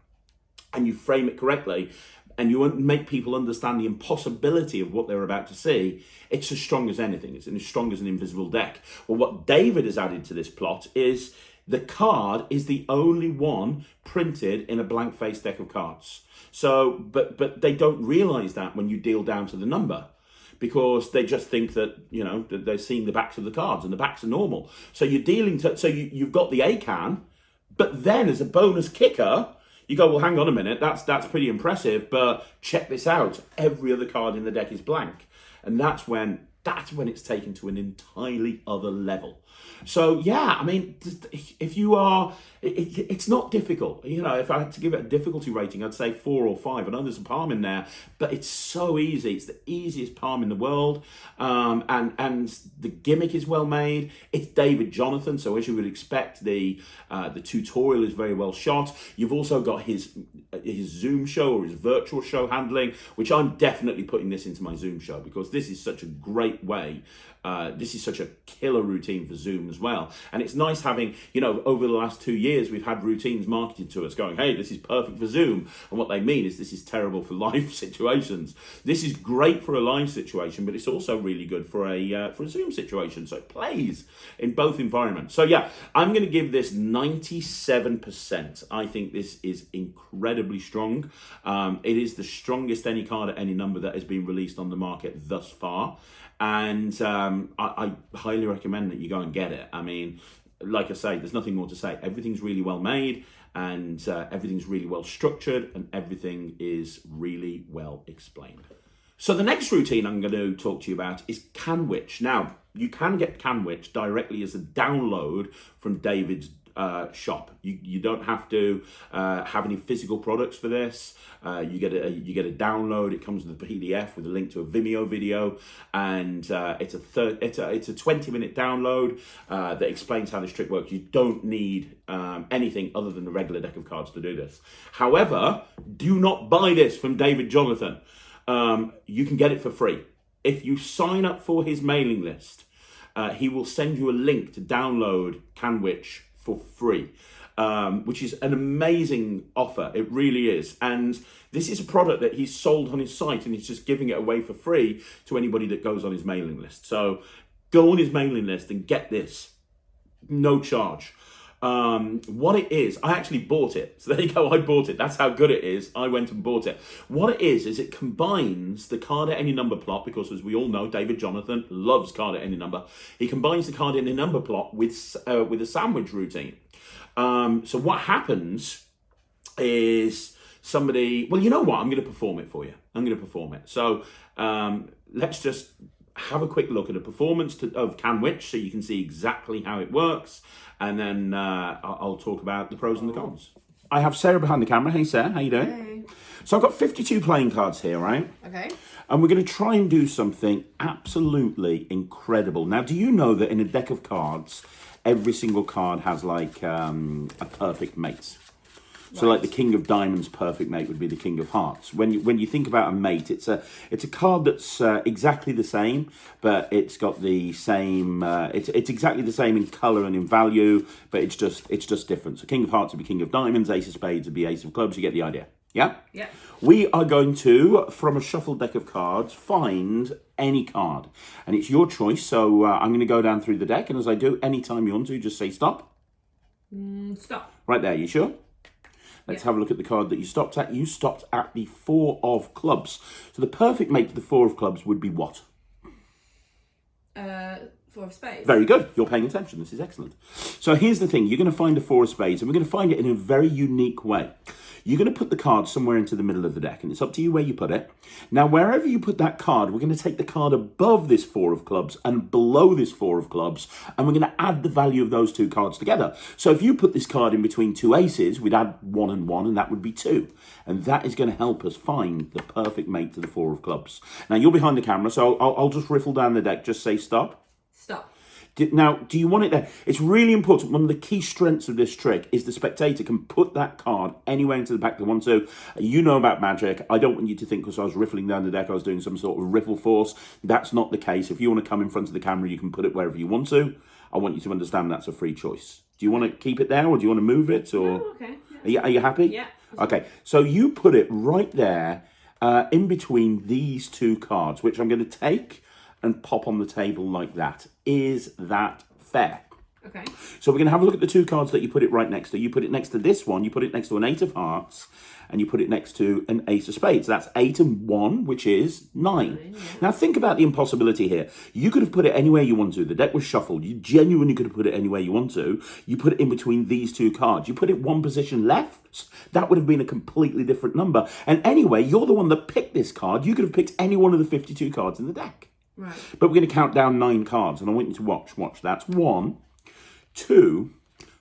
and you frame it correctly, and you make people understand the impossibility of what they're about to see, it's as strong as anything. It's as strong as an invisible deck. Well, what David has added to this plot is the card is the only one printed in a blank face deck of cards. So, but they don't realise that when you deal down to the number, because they just think that, that they're seeing the backs of the cards and the backs are normal. So you're dealing to, so you've got the ACAN, but then as a bonus kicker, you go, well, hang on a minute, that's pretty impressive, but check this out. Every other card in the deck is blank. And that's when that's when it's taken to an entirely other level. So yeah, I mean, if you are, it's not difficult. You know, if I had to give it a difficulty rating, I'd say 4 or 5. I know there's a palm in there, but it's so easy. It's the easiest palm in the world, and the gimmick is well made. It's David Jonathan, so as you would expect, the tutorial is very well shot. You've also got his Zoom show or his virtual show handling, which I'm definitely putting this into my Zoom show because this is such a great way. This is such a killer routine for Zoom as well. And it's nice having, you know, over the last 2 years, we've had routines marketed to us going, hey, this is perfect for Zoom. And what they mean is this is terrible for live situations. This is great for a live situation, but it's also really good for a Zoom situation. So it plays in both environments. So yeah, I'm going to give this 97%. I think this is incredibly strong. It is the strongest any card at any number that has been released on the market thus far. And I highly recommend that you go and get it. I mean, like I say, there's nothing more to say. Everything's really well made, and everything's really well structured, and everything is really well explained. So the next routine I'm going to talk to you about is CANNWICH. Now, you can get CANNWICH directly as a download from David's shop. You don't have to have any physical products for this. You get a download. It comes with a PDF with a link to a Vimeo video, and it's a 20-minute download that explains how this trick works. You don't need anything other than a regular deck of cards to do this. However, do not buy this from David Jonathan. You can get it for free if you sign up for his mailing list. He will send you a link to download CANNWICH for free, which is an amazing offer. It really is. And this is a product that he's sold on his site, and he's just giving it away for free to anybody that goes on his mailing list. So go on his mailing list and get this, no charge. What it is, I actually bought it. So there you go, I bought it. That's how good it is. I went and bought it. What it is it combines the card at any number plot, because as we all know, David Jonathan loves card at any number. He combines the card at any number plot with a sandwich routine. So what happens is somebody, well, you know what? I'm going to perform it for you. I'm going to perform it. So let's just have a quick look at a performance of CANNWICH so you can see exactly how it works. And then I'll talk about the pros and the cons. I have Sarah behind the camera. Hey, Sarah, how you doing? Hey. So I've got 52 playing cards here, right? Okay. And we're going to try and do something absolutely incredible. Now, do you know that in a deck of cards, every single card has like a perfect mate? So like the King of Diamonds' perfect mate would be the King of Hearts. When you think about a mate, it's a card that's exactly the same, but it's got the same. It's exactly the same in color and in value, but it's just different. So King of Hearts would be King of Diamonds, Ace of Spades would be Ace of Clubs. You get the idea, yeah? Yeah. We are going to, from a shuffled deck of cards, find any card, and it's your choice. So I'm going to go down through the deck, and as I do, anytime you want to, just say stop. Stop. Right there. You sure? Let's have a look at the card that you stopped at. You stopped at the 4 of clubs. So the perfect mate to the 4 of clubs would be what? 4 of spades. Very good. You're paying attention. This is excellent. So here's the thing. You're going to find a 4 of spades, and we're going to find it in a very unique way. You're going to put the card somewhere into the middle of the deck, and it's up to you where you put it. Now, wherever you put that card, we're going to take the card above this 4 of clubs and below this 4 of clubs, and we're going to add the value of those 2 cards together. So if you put this card in between 2 aces, we'd add 1 and 1, and that would be 2. And that is going to help us find the perfect mate to the 4 of clubs. Now, you're behind the camera, so I'll just riffle down the deck. Just say stop. Stop. Now, do you want it there? It's really important. One of the key strengths of this trick is the spectator can put that card anywhere into the pack they want to. You know about magic. I don't want you to think because I was riffling down the deck I was doing some sort of riffle force. That's not the case. If you want to come in front of the camera, you can put it wherever you want to. I want you to understand that's a free choice. Do you want to keep it there or do you want to move it? Or Oh, okay. Yeah. Are you happy? Yeah. Okay, so you put it right there in between these 2 cards, which I'm going to take and pop on the table like that. Is that fair? Okay. So we're going to have a look at the 2 cards that you put it right next to. You put it next to this one, you put it next to an 8 of hearts, and you put it next to an ace of spades. That's 8 and 1, which is 9. Yeah. Now think about the impossibility here. You could have put it anywhere you want to. The deck was shuffled. You genuinely could have put it anywhere you want to. You put it in between these 2 cards. You put it 1 position left. That would have been a completely different number. And anyway, you're the one that picked this card. You could have picked any one of the 52 cards in the deck. Right. But we're going to count down 9 cards, and I want you to watch. Watch. That's 1, 2,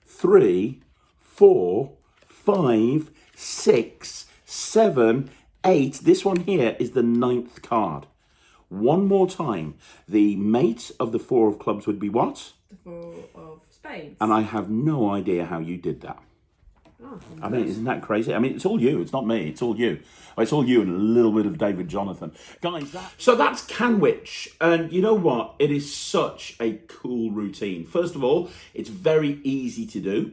3, 4, 5, 6, 7, 8. This one here is the 9th card. One more time. The mate of the 4 of clubs would be what? The 4 of spades. And I have no idea how you did that. Oh, I mean, isn't that crazy? I mean, it's all you. It's not me. It's all you. It's all you and a little bit of David Jonathan. Guys, so that's CANNWICH. And you know what? It is such a cool routine. First of all, it's very easy to do.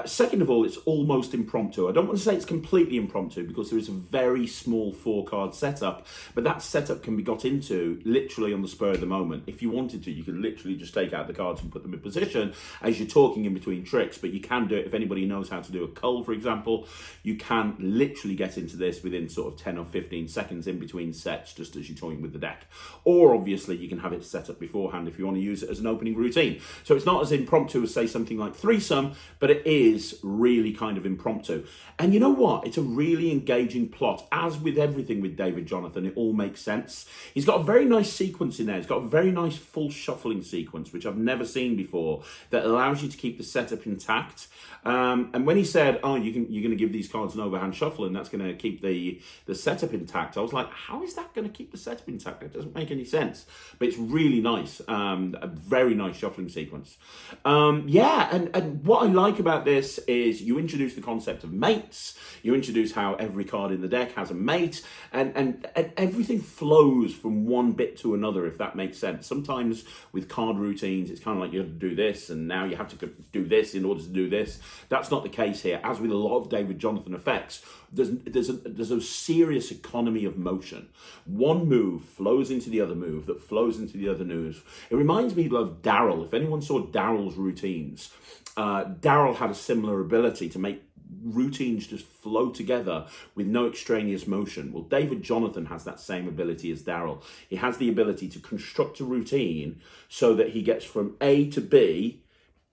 Second of all, it's almost impromptu. I don't want to say it's completely impromptu because there is a very small 4-card setup, but that setup can be got into literally on the spur of the moment. If you wanted to, you could literally just take out the cards and put them in position as you're talking in between tricks, but you can do it if anybody knows how to do a cull, for example. You can literally get into this within sort of 10 or 15 seconds in between sets, just as you're toying with the deck. Or obviously you can have it set up beforehand if you want to use it as an opening routine. So it's not as impromptu as, say, something like threesome, but it is really kind of impromptu. And you know what? It's a really engaging plot. As with everything with David Jonathan, it all makes sense. He's got a very nice sequence in there. He's got a very nice full shuffling sequence, which I've never seen before, that allows you to keep the setup intact. And when he said, oh, you're going to give these cards an overhand shuffle and that's going to keep the setup intact, I was like, how is that going to keep the setup intact? It doesn't make any sense. But it's really nice. A very nice shuffling sequence. Yeah, and what I like about this is you introduce the concept of mates. You introduce how every card in the deck has a mate, and everything flows from one bit to another, if that makes sense. Sometimes with card routines, it's kind of like you have to do this, and now you have to do this in order to do this. That's not the case here. As with a lot of David Jonathan effects, there's a serious economy of motion. One move flows into the other move that flows into the other move. It reminds me of Daryl. If anyone saw Daryl's routines, Daryl had a similar ability to make routines just flow together with no extraneous motion. Well, David Jonathan has that same ability as Daryl. He has the ability to construct a routine so that he gets from A to B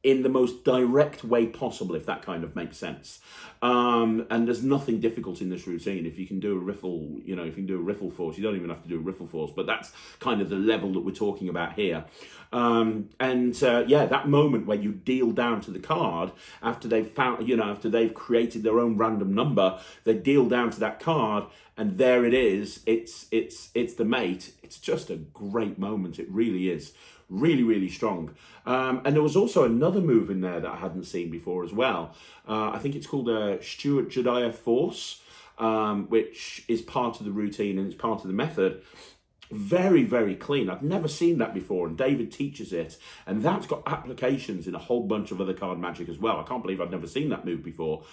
in the most direct way possible, if that kind of makes sense. And there's nothing difficult in this routine. If you can do a riffle, if you can do a riffle force, you don't even have to do a riffle force, but that's kind of the level that we're talking about here. Yeah, that moment where you deal down to the card after they've found, after they've created their own random number, they deal down to that card, and there it is. It's the mate. It's just a great moment. It really is. Really, really strong. And there was also another move in there that I hadn't seen before as well. I think it's called a Stuart Jediah Force, which is part of the routine and it's part of the method. Very, very clean. I've never seen that before, and David teaches it, and that's got applications in a whole bunch of other card magic as well. I can't believe I've never seen that move before.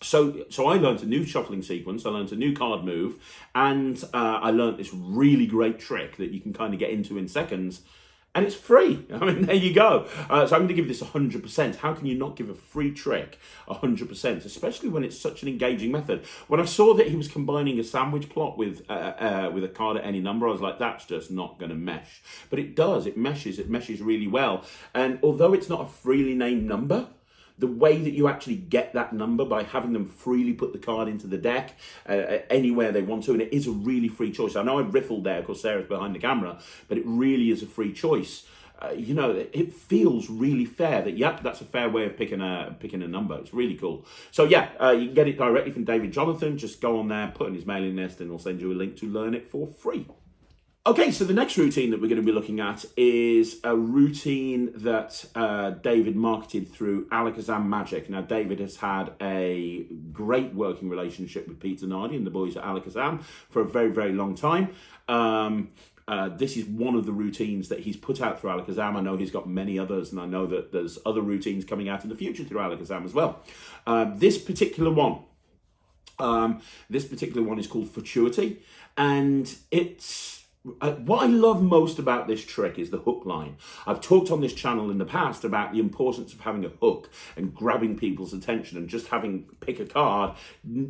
So I learned a new shuffling sequence, I learned a new card move, and I learned this really great trick that you can kind of get into in seconds, and it's free. I mean, there you go. So I'm going to give this 100%. How can you not give a free trick 100%, especially when it's such an engaging method? When I saw that he was combining a sandwich plot with a card at any number, I was like, that's just not going to mesh. But it does. It meshes really well. And although it's not a freely named number, the way that you actually get that number by having them freely put the card into the deck anywhere they want to, and it is a really free choice. I know I've riffled there because Sarah's behind the camera, but it really is a free choice. It feels really fair that, yep, that's a fair way of picking a number. It's really cool. So yeah, you can get it directly from David Jonathan. Just go on there, put in his mailing list, and we'll send you a link to learn it for free. Okay, so the next routine that we're going to be looking at is a routine that David marketed through Alakazam Magic. Now, David has had a great working relationship with Peter Nardi and the boys at Alakazam for a very, very long time. This is one of the routines that he's put out through Alakazam. I know he's got many others, and I know that there's other routines coming out in the future through Alakazam as well. This particular one is called Fortuity, and it's... what I love most about this trick is the hook line. I've talked on this channel in the past about the importance of having a hook and grabbing people's attention, and just having pick a card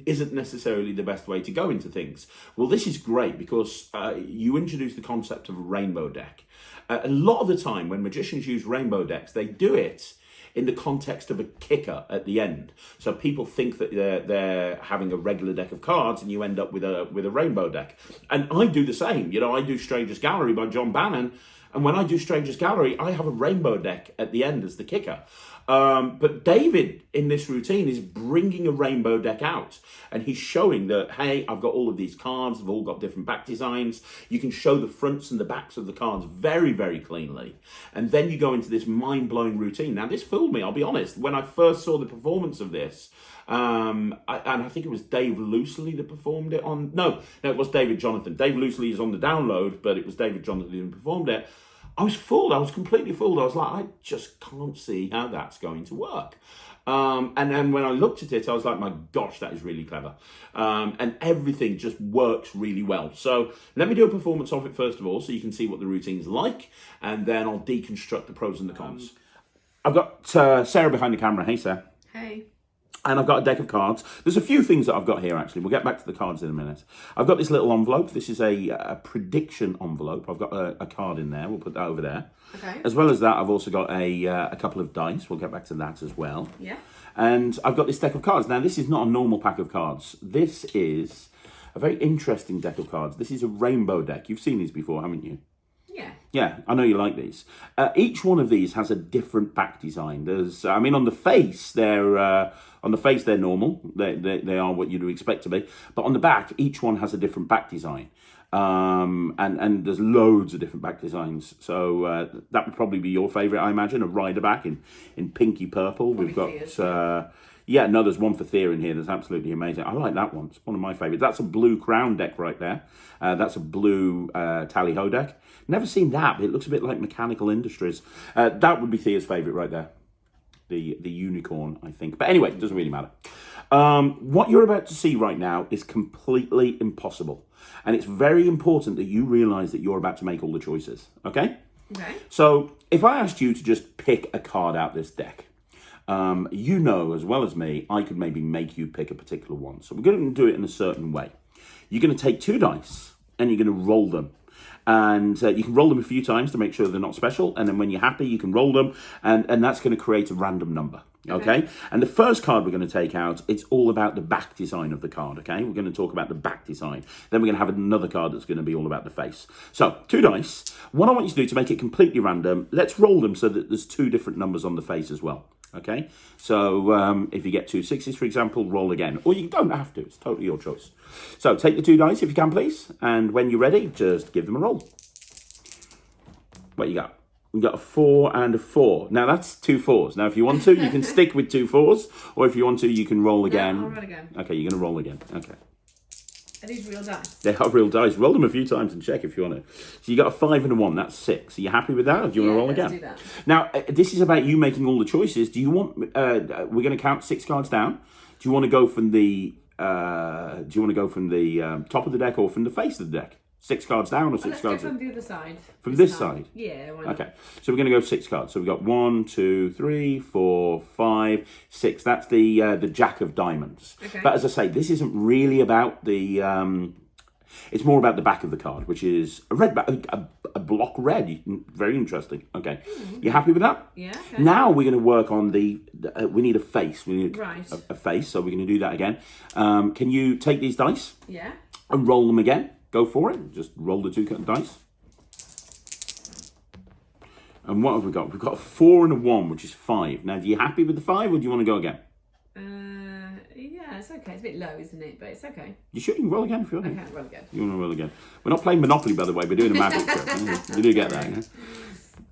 isn't necessarily the best way to go into things. Well, this is great because you introduce the concept of a rainbow deck. A lot of the time when magicians use rainbow decks, they do it in the context of a kicker at the end. So people think that they're having a regular deck of cards, and you end up with a rainbow deck. And I do the same. You know, I do Stranger's Gallery by John Bannon, and when I do Stranger's Gallery, I have a rainbow deck at the end as the kicker. But David in this routine is bringing a rainbow deck out, and he's showing that, hey, I've got all of these cards, they've all got different back designs. You can show the fronts and the backs of the cards very, very cleanly. And then you go into this mind-blowing routine. Now, this fooled me, I'll be honest. When I first saw the performance of this, and I think it was Dave Loosely that performed it on... No, it was David Jonathan. Dave Loosely is on the download, but it was David Jonathan who performed it. I was fooled. I was completely fooled. I was like, I just can't see how that's going to work. And then when I looked at it, I was like, my gosh, that is really clever. And everything just works really well. So let me do a performance of it first of all, so you can see what the routine's like. And then I'll deconstruct the pros and the cons. I've got Sarah behind the camera. Hey, Sarah. Hey. And I've got a deck of cards. There's a few things that I've got here, actually. We'll get back to the cards in a minute. I've got this little envelope. This is a prediction envelope. I've got a card in there. We'll put that over there. Okay. As well as that, I've also got a couple of dice. We'll get back to that as well. Yeah. And I've got this deck of cards. Now, this is not a normal pack of cards. This is a very interesting deck of cards. This is a rainbow deck. You've seen these before, haven't you? Yeah. Yeah, I know you like these. Each one of these has a different back design. There's, I mean, on the face they're normal. They are what you'd expect to be. But on the back, each one has a different back design. And there's loads of different back designs. So that would probably be your favourite, I imagine, a rider back in pinky purple. Probably We've got Thea's, there's one for Thea in here that's absolutely amazing. I like that one. It's one of my favourites. That's a blue crown deck right there. That's a blue tally-ho deck. Never seen that, but it looks a bit like Mechanical Industries. That would be Thea's favourite right there. The unicorn, I think. But anyway, it doesn't really matter. What you're about to see right now is completely impossible. And it's very important that you realise that you're about to make all the choices. Okay? Okay. So if I asked you to just pick a card out this deck, you know as well as me, I could maybe make you pick a particular one. So we're going to do it in a certain way. You're going to take 2 dice and you're going to roll them. And you can roll them a few times to make sure they're not special. And then when you're happy, you can roll them. And that's going to create a random number. Okay? And the first card we're going to take out, it's all about the back design of the card. Okay? We're going to talk about the back design. Then we're going to have another card that's going to be all about the face. So 2 dice. What I want you to do to make it completely random, let's roll them so that there's 2 different numbers on the face as well. Okay, so if you get 2 6s, for example, roll again. Or you don't have to. It's totally your choice. So take the 2 dice if you can, please. And when you're ready, just give them a roll. What you got? You got a 4 and a 4. Now, that's 2 4s. Now, if you want to, you can stick with 2 4s. Or if you want to, you can roll again. No, I'll roll again. Okay, you're going to roll again. Okay. Are these real dice? They are real dice. Roll them a few times and check if you want to. So you got a 5 and a 1. That's 6. Are you happy with that, or do you want to roll again? Do that. Now, this is about you making all the choices. Do you want? We're going to count 6 cards down. Do you want to go from the? Top of the deck or from the face of the deck? 6 cards down or 6 Let's cards? go from the other side. From this side? Yeah. Why not? Okay. So we're going to go 6 cards. So we've got 1, 2, 3, 4, 5, 6. That's the Jack of Diamonds. Okay. But as I say, this isn't really about the. It's more about the back of the card, which is a red back, a block red. Very interesting. Okay. You happy with that? Yeah. Okay. Now we're going to work on we need a face. We need Right. a face, so we're going to do that again. Can you take these dice Yeah. and roll them again? Go for it. Just roll the 2 dice. And what have we got? We've got a 4 and a 1, which is 5. Now, are you happy with the 5, or do you want to go again? Yeah, it's okay. It's a bit low, isn't it? But it's okay. You sure you can roll again if you want. Okay, roll again. You want to roll again? We're not playing Monopoly, by the way. We're doing a magic trick. You do get that,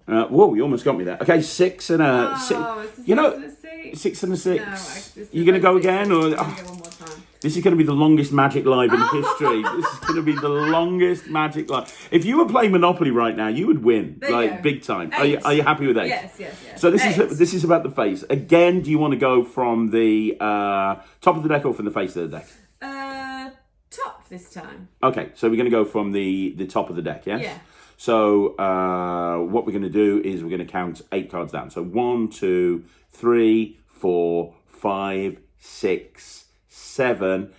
yeah? Whoa, you almost got me there. Okay, 6 and a 6. It's a You know, 6 and a 6. 6 and a 6. No, You going to go 6. again? Or I'm gonna go one more time. This is going to be the longest Magic Live in history. This is going to be the longest Magic Live. If you were playing Monopoly right now, you would win, There you like go. big time. 8. Are you happy with 8? Yes. So this 8. is about the face. Again, do you want to go from the top of the deck or from the face of the deck? Top this time. Okay, so we're going to go from the top of the deck, yes? Yeah. So what we're going to do is we're going to count 8 cards down. So 1, 2, 3, 4, 5, 6, 7.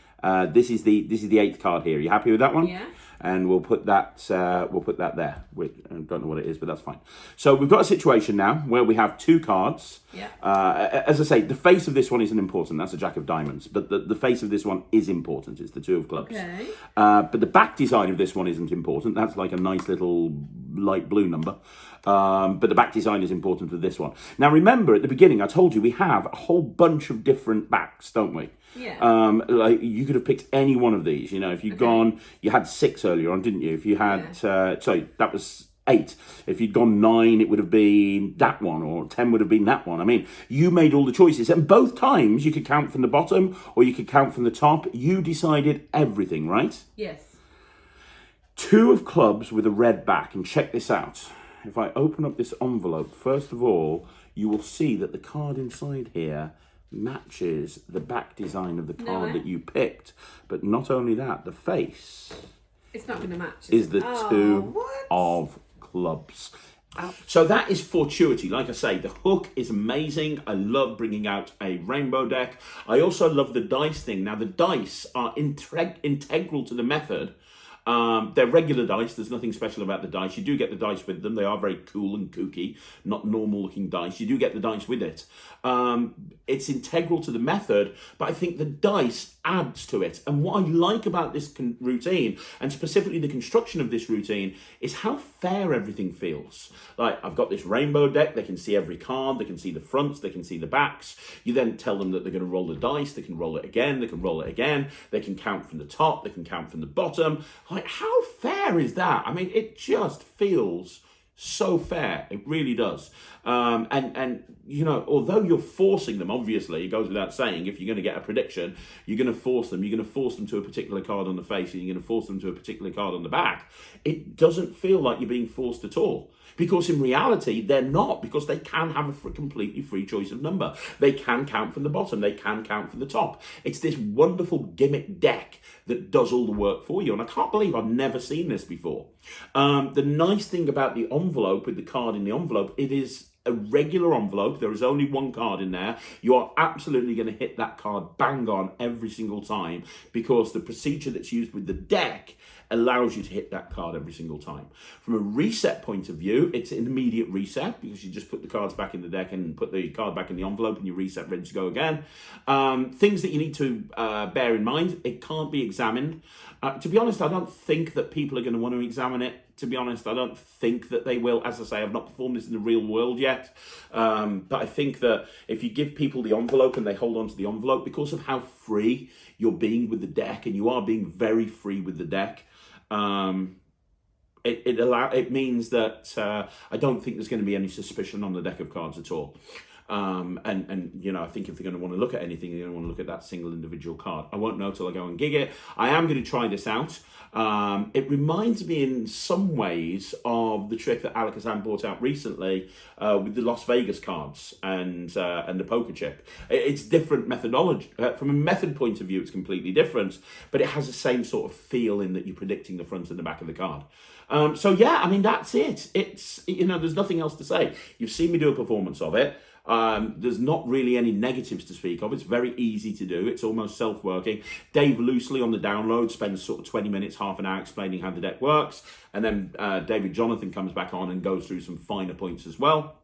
This is the 8th card here. Are you happy with that one? Yeah. and we'll put that there. I don't know what it is, but that's fine. So we've got a situation now where we have two cards. Yeah. As I say, the face of this one isn't important. That's a Jack of Diamonds. But the face of this one is important. It's the Two of Clubs. Okay. But the back design of this one isn't important. That's like a nice little light blue number. But the back design is important for this one. Now, remember, at the beginning, I told you we have a whole bunch of different backs, don't we? Yeah. Like you could have picked any one of these. You know, if you'd gone, you had 6 earlier on, didn't you? If you had, sorry, that was 8. If you'd gone 9, it would have been that one, or 10 would have been that one. I mean, you made all the choices, and both times you could count from the bottom or you could count from the top. You decided everything, right? Yes. 2 of clubs with a red back, and check this out. If I open up this envelope, first of all, you will see that the card inside here matches the back design of the card that you picked. But not only that, the face It's not going to match. is the 2 what? of clubs. So that is Fortuity. Like I say, the hook is amazing. I love bringing out a rainbow deck. I also love the dice thing. Now, the dice are integral to the method. They're regular dice. There's nothing special about the dice. You do get the dice with them. They are very cool and kooky, not normal looking dice. You do get the dice with it. It's integral to the method, but I think the dice adds to it. And what I like about this routine, and specifically the construction of this routine, is how fair everything feels. Like, I've got this rainbow deck. They can see every card. They can see the fronts. They can see the backs. You then tell them that they're going to roll the dice. They can roll it again. They can roll it again. They can count from the top. They can count from the bottom. Like, how fair is that? I mean, it just feels so fair. It really does. And you know, although you're forcing them, obviously, it goes without saying, if you're going to get a prediction, you're going to force them. You're going to force them to a particular card on the face, and you're going to force them to a particular card on the back. It doesn't feel like you're being forced at all. Because in reality, they're not, because they can have a completely free choice of number. They can count from the bottom. They can count from the top. It's this wonderful gimmick deck that does all the work for you. And I can't believe I've never seen this before. The nice thing about the envelope, with the card in the envelope, it is a regular envelope. There is only one card in there. You are absolutely going to hit that card bang on every single time, because the procedure that's used with the deck allows you to hit that card every single time. From a reset point of view, it's an immediate reset, because you just put the cards back in the deck and put the card back in the envelope, and you reset, ready to go again. Things that you need to bear in mind: it can't be examined. To be honest, I don't think that people are going to want to examine it. To be honest, I don't think that they will. As I say, I've not performed this in the real world yet. But I think that if you give people the envelope and they hold on to the envelope, because of how free you're being with the deck, and you are being very free with the deck, it means that I don't think there's going to be any suspicion on the deck of cards at all. And you know, I think if they're going to want to look at anything, they're going to want to look at that single individual card. I won't know till I go and gig it. I am going to try this out. It reminds me in some ways of the trick that Alakazam brought out recently with the Las Vegas cards and the poker chip. It's different methodology. From a method point of view, it's completely different, but it has the same sort of feel in that you're predicting the front and the back of the card. So yeah, I mean, that's it. It's, you know, there's nothing else to say. You've seen me do a performance of it. There's not really any negatives to speak of. It's very easy to do. It's almost self-working. Dave Loosely on the download spends sort of 20 minutes, half an hour explaining how the deck works. And then David Jonathan comes back on and goes through some finer points as well.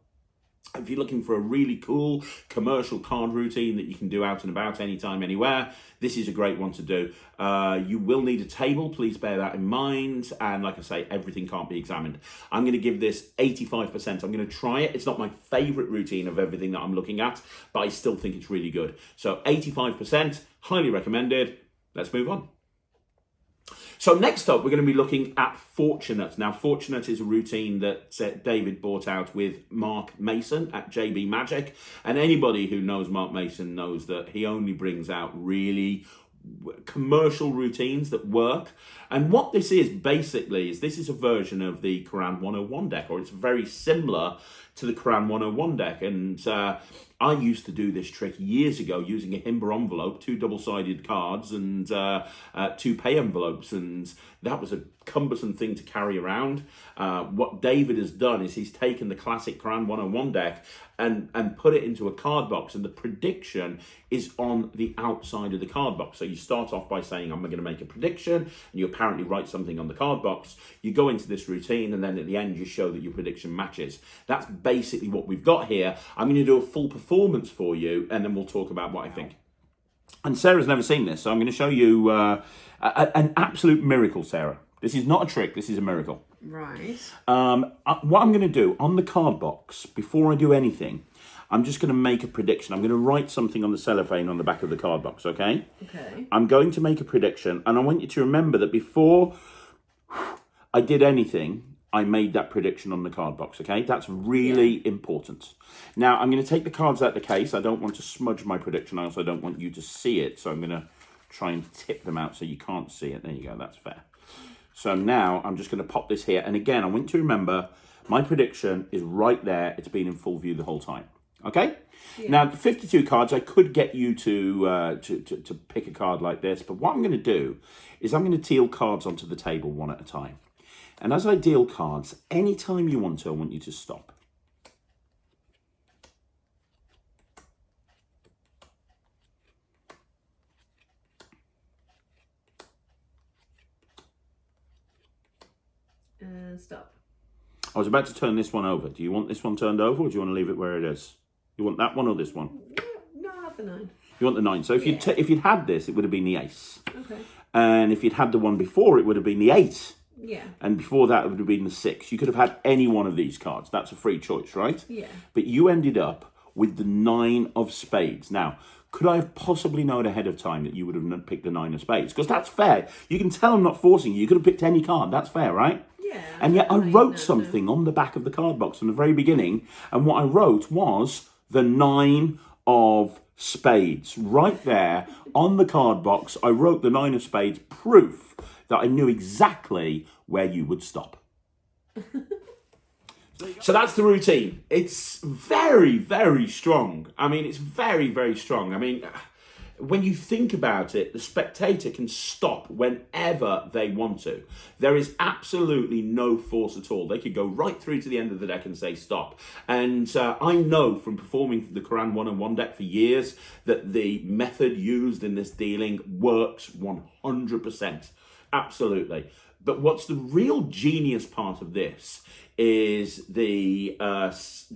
If you're looking for a really cool commercial card routine that you can do out and about anytime, anywhere, this is a great one to do. You will need a table, please bear that in mind. And like I say, everything can't be examined. I'm going to give this 85%. I'm going to try it. It's not my favorite routine of everything that I'm looking at, but I still think it's really good. So 85%, highly recommended. Let's move on. So next up, we're going to be looking at Fortunate. Now, Fortunate is a routine that David brought out with Mark Mason at JB Magic. And anybody who knows Mark Mason knows that he only brings out really commercial routines that work. And what this is basically is this is a version of the CANNWICH 101 deck, or it's very similar to the CANNWICH 101 deck. And I used to do this trick years ago using a Himber envelope, 2 double-sided cards, and 2 pay envelopes. And that was a cumbersome thing to carry around. What David has done is he's taken the classic CANNWICH 101 deck and put it into a card box, and the prediction is on the outside of the card box. So you start off by saying, I'm going to make a prediction, and you apparently write something on the card box. You go into this routine, and then at the end you show that your prediction matches. That's basically what we've got here. I'm going to do a full performance for you, and then we'll talk about what I think. And Sarah's never seen this, so I'm going to show you an absolute miracle, Sarah. This is not a trick, this is a miracle. Right. What I'm going to do on the card box, before I do anything, I'm just going to make a prediction. I'm going to write something on the cellophane on the back of the card box, okay? Okay. I'm going to make a prediction, and I want you to remember that before I did anything, I made that prediction on the card box, okay? That's really important. Now, I'm going to take the cards out of the case. I don't want to smudge my prediction. I also don't want you to see it, so I'm going to try and tip them out so you can't see it. There you go, that's fair. So now I'm just going to pop this here. And again, I want you to remember my prediction is right there. It's been in full view the whole time. Okay? Yeah. Now, the 52 cards, I could get you to pick a card like this. But what I'm going to do is I'm going to deal cards onto the table one at a time. And as I deal cards, anytime you want to, I want you to stop. Stop. I was about to turn this one over. Do you want this one turned over, or do you want to leave it where it is? You want that one or this one? No, I have the 9. You want the 9. So if you'd had this, it would have been the ace. Okay. And if you'd had the one before, it would have been the 8. Yeah. And before that, it would have been the 6. You could have had any one of these cards. That's a free choice, right? Yeah. But you ended up with the 9 of spades. Now, could I have possibly known ahead of time that you would have picked the 9 of spades? Because that's fair. You can tell I'm not forcing you. You could have picked any card. That's fair, right? Yeah. And yet I wrote something on the back of the card box from the very beginning. And what I wrote was the 9 of spades. Right there on the card box, I wrote the 9 of spades, proof that I knew exactly where you would stop. So that's the routine. It's very, very strong. I mean, it's very, very strong. I mean, when you think about it, the spectator can stop whenever they want to. There is absolutely no force at all. They could go right through to the end of the deck and say stop. And I know from performing the CANNWICH 101 deck for years that the method used in this dealing works 100%. Absolutely. But what's the real genius part of this is the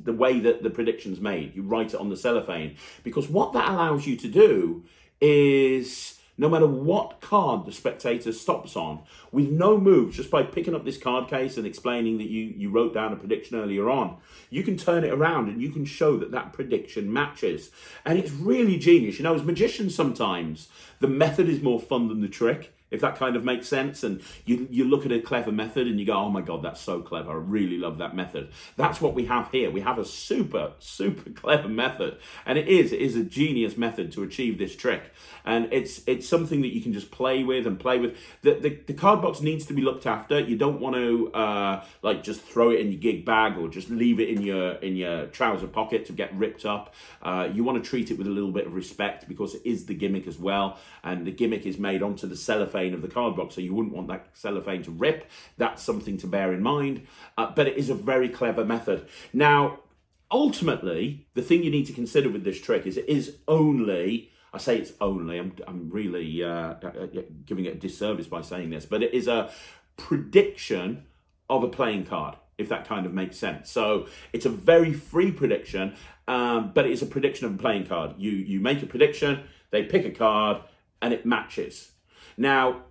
way that the prediction's made. You write it on the cellophane, because what that allows you to do is, no matter what card the spectator stops on, with no moves, just by picking up this card case and explaining that you wrote down a prediction earlier on, you can turn it around and you can show that that prediction matches. And it's really genius. You know, as magicians sometimes, the method is more fun than the trick, if that kind of makes sense. And you look at a clever method and you go, oh my God, that's so clever. I really love that method. That's what we have here. We have a super, super clever method. And it is a genius method to achieve this trick. And it's something that you can just play with and play with. The card box needs to be looked after. You don't want to like just throw it in your gig bag or just leave it in your trouser pocket to get ripped up. You want to treat it with a little bit of respect, because it is the gimmick as well. And the gimmick is made onto the cellophane of the card box, so you wouldn't want that cellophane to rip. That's something to bear in mind. But it is a very clever method. Now, ultimately, the thing you need to consider with this trick is it is only, I say it's only, I'm really giving it a disservice by saying this, but it is a prediction of a playing card, if that kind of makes sense. So it's a very free prediction, but it is a prediction of a playing card. You make a prediction, they pick a card, and it matches. Now,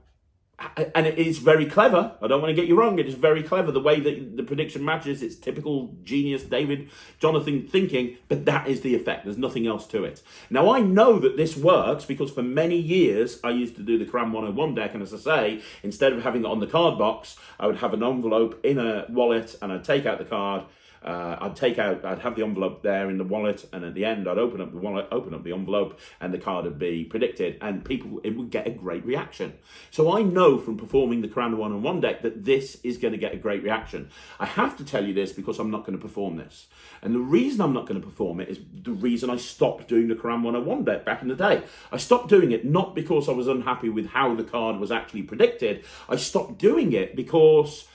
and it is very clever. I don't want to get you wrong. It is very clever. The way that the prediction matches, it's typical genius David Jonathan thinking, but that is the effect. There's nothing else to it. Now, I know that this works because for many years, I used to do the CANNWICH 101 deck. And as I say, instead of having it on the card box, I would have an envelope in a wallet and I'd take out the card I'd have the envelope there in the wallet, and at the end I'd open up the wallet, open up the envelope, and the card would be predicted, and it would get a great reaction. So I know from performing the Crown 1-on-1 deck that this is going to get a great reaction. I have to tell you this because I'm not going to perform this. And the reason I'm not going to perform it is the reason I stopped doing the Crown 1-on-1 deck back in the day. I stopped doing it not because I was unhappy with how the card was actually predicted. I stopped doing it because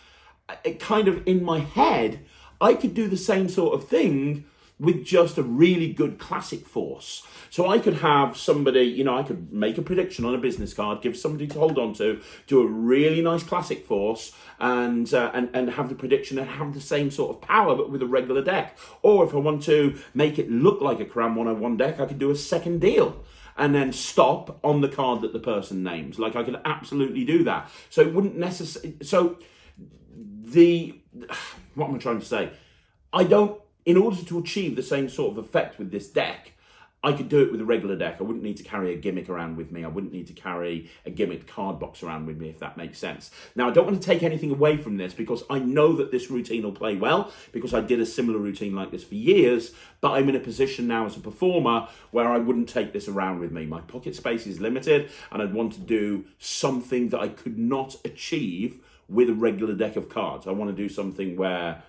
it kind of, in my head, I could do the same sort of thing with just a really good classic force. So I could have somebody, I could make a prediction on a business card, give somebody to hold on to, do a really nice classic force, and have the prediction and have the same sort of power, but with a regular deck. Or if I want to make it look like a Cram 101 deck, I could do a second deal and then stop on the card that the person names. Like, I could absolutely do that. So it wouldn't necessarily... So what am I trying to say? In order to achieve the same sort of effect with this deck, I could do it with a regular deck. I wouldn't need to carry a gimmick around with me. I wouldn't need to carry a gimmicked card box around with me, if that makes sense. Now, I don't want to take anything away from this because I know that this routine will play well because I did a similar routine like this for years, but I'm in a position now as a performer where I wouldn't take this around with me. My pocket space is limited and I'd want to do something that I could not achieve with a regular deck of cards. I want to do something where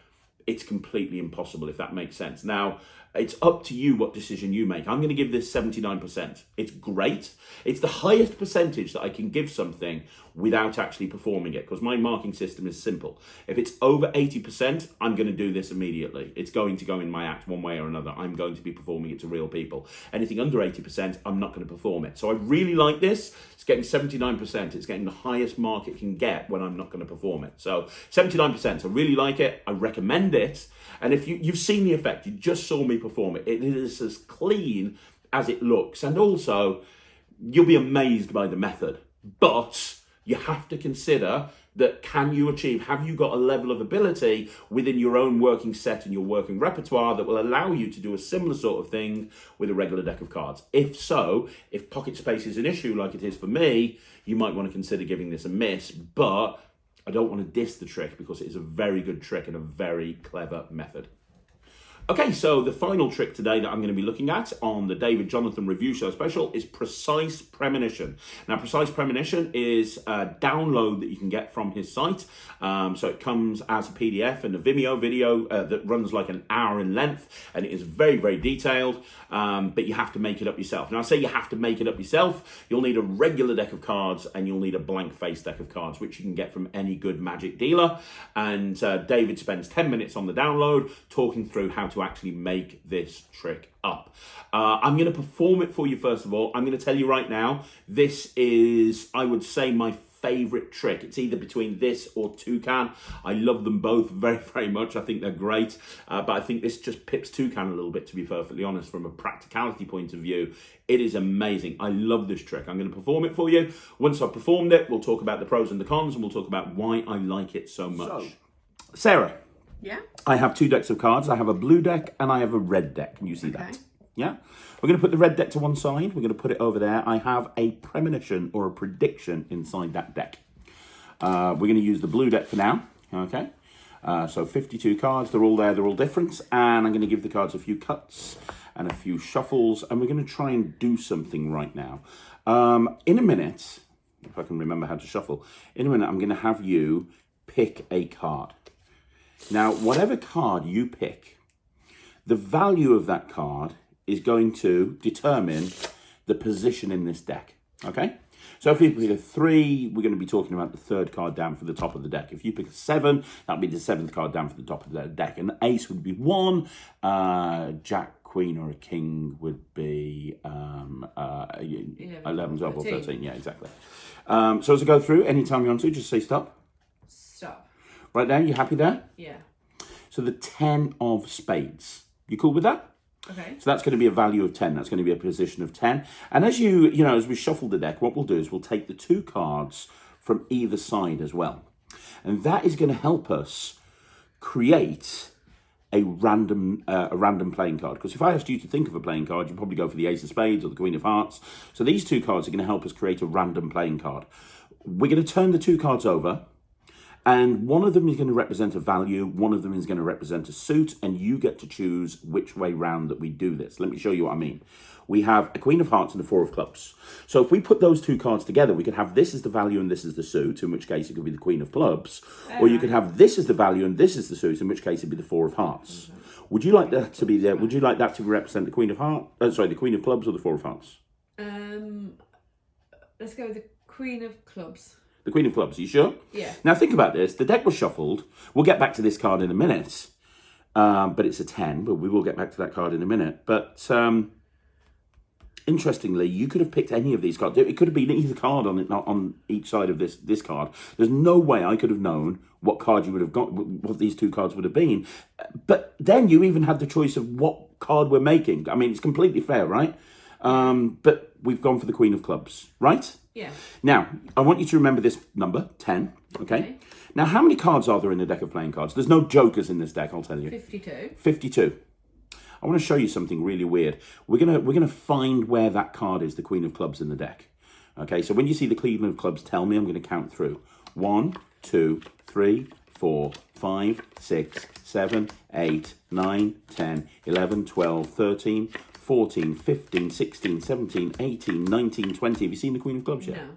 it's completely impossible, if that makes sense. Now, it's up to you what decision you make. I'm going to give this 79%. It's great. It's the highest percentage that I can give something without actually performing it, because my marking system is simple. If it's over 80%, I'm going to do this immediately. It's going to go in my act one way or another. I'm going to be performing it to real people. Anything under 80%, I'm not going to perform it. So I really like this. It's getting 79%. It's getting the highest mark it can get when I'm not going to perform it. So 79%. I really like it. I recommend it. And if you've seen the effect, you just saw me perform it. It is as clean as it looks. And also, you'll be amazed by the method. But you have to consider that have you got a level of ability within your own working set and your working repertoire that will allow you to do a similar sort of thing with a regular deck of cards? If so, if pocket space is an issue like it is for me, you might want to consider giving this a miss, but I don't want to diss the trick because it is a very good trick and a very clever method. Okay, so the final trick today that I'm going to be looking at on the David Jonathan Review Show Special is Precise Premonition. Now, Precise Premonition is a download that you can get from his site. So it comes as a PDF and a Vimeo video that runs like an hour in length, and it is very, very detailed, but you have to make it up yourself. Now, I say you have to make it up yourself. You'll need a regular deck of cards and you'll need a blank face deck of cards, which you can get from any good magic dealer. And David spends 10 minutes on the download talking through how to actually make this trick up. I'm going to perform it for you first of all. I'm going to tell you right now, this is, I would say, my favorite trick. It's either between this or Toucan. I love them both very, very much. I think they're great, but I think this just pips Toucan a little bit, to be perfectly honest, from a practicality point of view. It is amazing. I love this trick. I'm going to perform it for you. Once I've performed it, we'll talk about the pros and the cons, and we'll talk about why I like it so much. So, Sarah. Yeah? I have two decks of cards. I have a blue deck and I have a red deck. Can you see that? Yeah? We're going to put the red deck to one side. We're going to put it over there. I have a premonition or a prediction inside that deck. We're going to use the blue deck for now. Okay? So 52 cards. They're all there. They're all different. And I'm going to give the cards a few cuts and a few shuffles. And we're going to try and do something right now. In a minute, if I can remember how to shuffle, in a minute I'm going to have you pick a card. Now, whatever card you pick, the value of that card is going to determine the position in this deck, okay? So if you pick a 3, we're going to be talking about the third card down for the top of the deck. If you pick a 7, that'll be the 7th card down for the top of the deck. And the ace would be 1, Jack, Queen, or a King would be 11, 12, or 13. Yeah, exactly. So as I go through, anytime you want to, just say stop. Stop. Right there, you happy there? Yeah. So the 10 of spades. You cool with that? Okay. So that's going to be a value of 10. That's going to be a position of 10. And as as we shuffle the deck, what we'll do is we'll take the 2 cards from either side as well. And that is going to help us create a random playing card. Because if I asked you to think of a playing card, you'd probably go for the Ace of Spades or the Queen of Hearts. So these 2 cards are going to help us create a random playing card. We're going to turn the 2 cards over. And one of them is going to represent a value, one of them is going to represent a suit, and you get to choose which way round that we do this. Let me show you what I mean. We have a Queen of Hearts and a Four of Clubs. So if we put those two cards together, we could have this as the value and this is the suit, in which case it could be the Queen of Clubs. Or you could have this as the value and this is the suit, in which case it'd be the Four of Hearts. Would you like that to be there? Would you like that to represent the Queen of Hearts? The Queen of Clubs or the Four of Hearts? Let's go with the Queen of Clubs. The Queen of Clubs, are you sure? Yeah. Now think about this. The deck was shuffled. We'll get back to this card in a minute. But it's a 10, but we will get back to that card in a minute. But interestingly, you could have picked any of these cards. It could have been either card on each side of this card. There's no way I could have known what card you would have got, what these two cards would have been. But then you even had the choice of what card we're making. I mean, it's completely fair, right? But we've gone for the Queen of Clubs, right? Yeah. Now, I want you to remember this number, 10, okay? Now, how many cards are there in a deck of playing cards? There's no jokers in this deck, I'll tell you. 52. 52. I want to show you something really weird. We're gonna find where that card is, the Queen of Clubs in the deck. Okay, so when you see the Queen of Clubs, tell me. I'm going to count through. 1, 2, 3, 4, 5, 6, 7, 8, 9, 10, 11, 12, 13, 14, 15, 16, 17, 18, 19, 20. Have you seen the Queen of Clubs yet? No.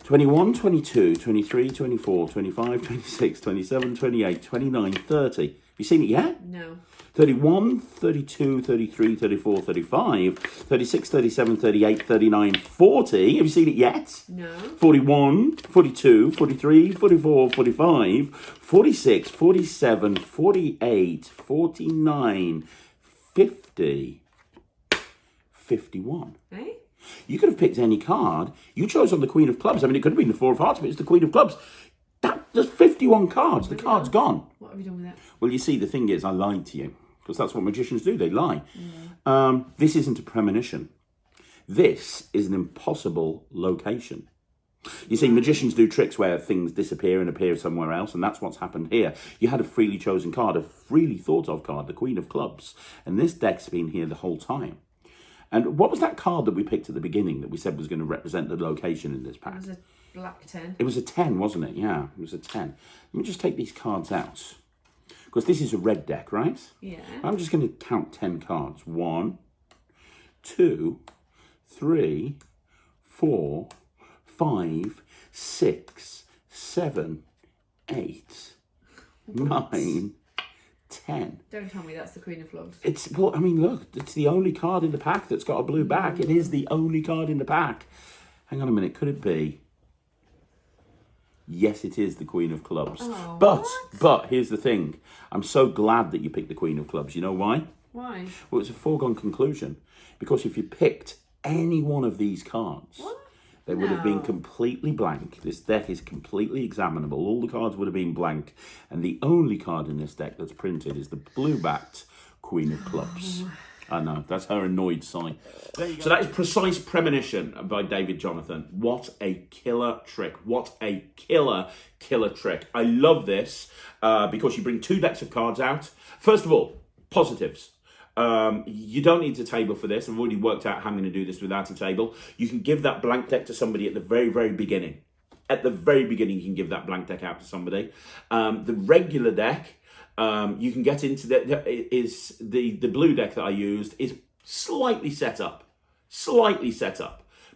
21, 22, 23, 24, 25, 26, 27, 28, 29, 30. Have you seen it yet? No. 31, 32, 33, 34, 35, 36, 37, 38, 39, 40. Have you seen it yet? No. 41, 42, 43, 44, 45, 46, 47, 48, 49, 50, 51. Eh? You could have picked any card. You chose on the Queen of Clubs. I mean, it could have been the Four of Hearts, but it's the Queen of Clubs. There's 51 cards. The card's gone. What have you done with that? Well, you see, the thing is, I lied to you. Because that's what magicians do. They lie. Yeah. This isn't a premonition. This is an impossible location. You see, magicians do tricks where things disappear and appear somewhere else, and that's what's happened here. You had a freely chosen card, a freely thought of card, the Queen of Clubs, and this deck's been here the whole time. And what was that card that we picked at the beginning that we said was going to represent the location in this pack? It was a black 10. It was a 10, wasn't it? Yeah, it was a 10. Let me just take these cards out. Because this is a red deck, right? Yeah. I'm just going to count 10 cards. 1, 2, 3, 4, 5, 6, 7, 8, 9, 10. Don't tell me that's the Queen of Clubs. Well, I mean, look, it's the only card in the pack that's got a blue back. It is the only card in the pack. Hang on a minute, could it be? Yes, it is the Queen of Clubs. Oh, but here's the thing. I'm so glad that you picked the Queen of Clubs. You know why? Why? Well, it's a foregone conclusion. Because if you picked any one of these cards, they would have been completely blank. This deck is completely examinable. All the cards would have been blank. And the only card in this deck that's printed is the blue-backed Queen of Clubs. I know, that's her annoyed sign. So that is Precise Premonition by David Jonathan. What a killer trick. What a killer trick. I love this because you bring two decks of cards out. First of all, positives. You don't need a table for this. I've already worked out how I'm going to do this without a table. You can give that blank deck to somebody at the very, very beginning. At the very beginning, you can give that blank deck out to somebody. The regular deck, you can get into the blue deck that I used is slightly set up,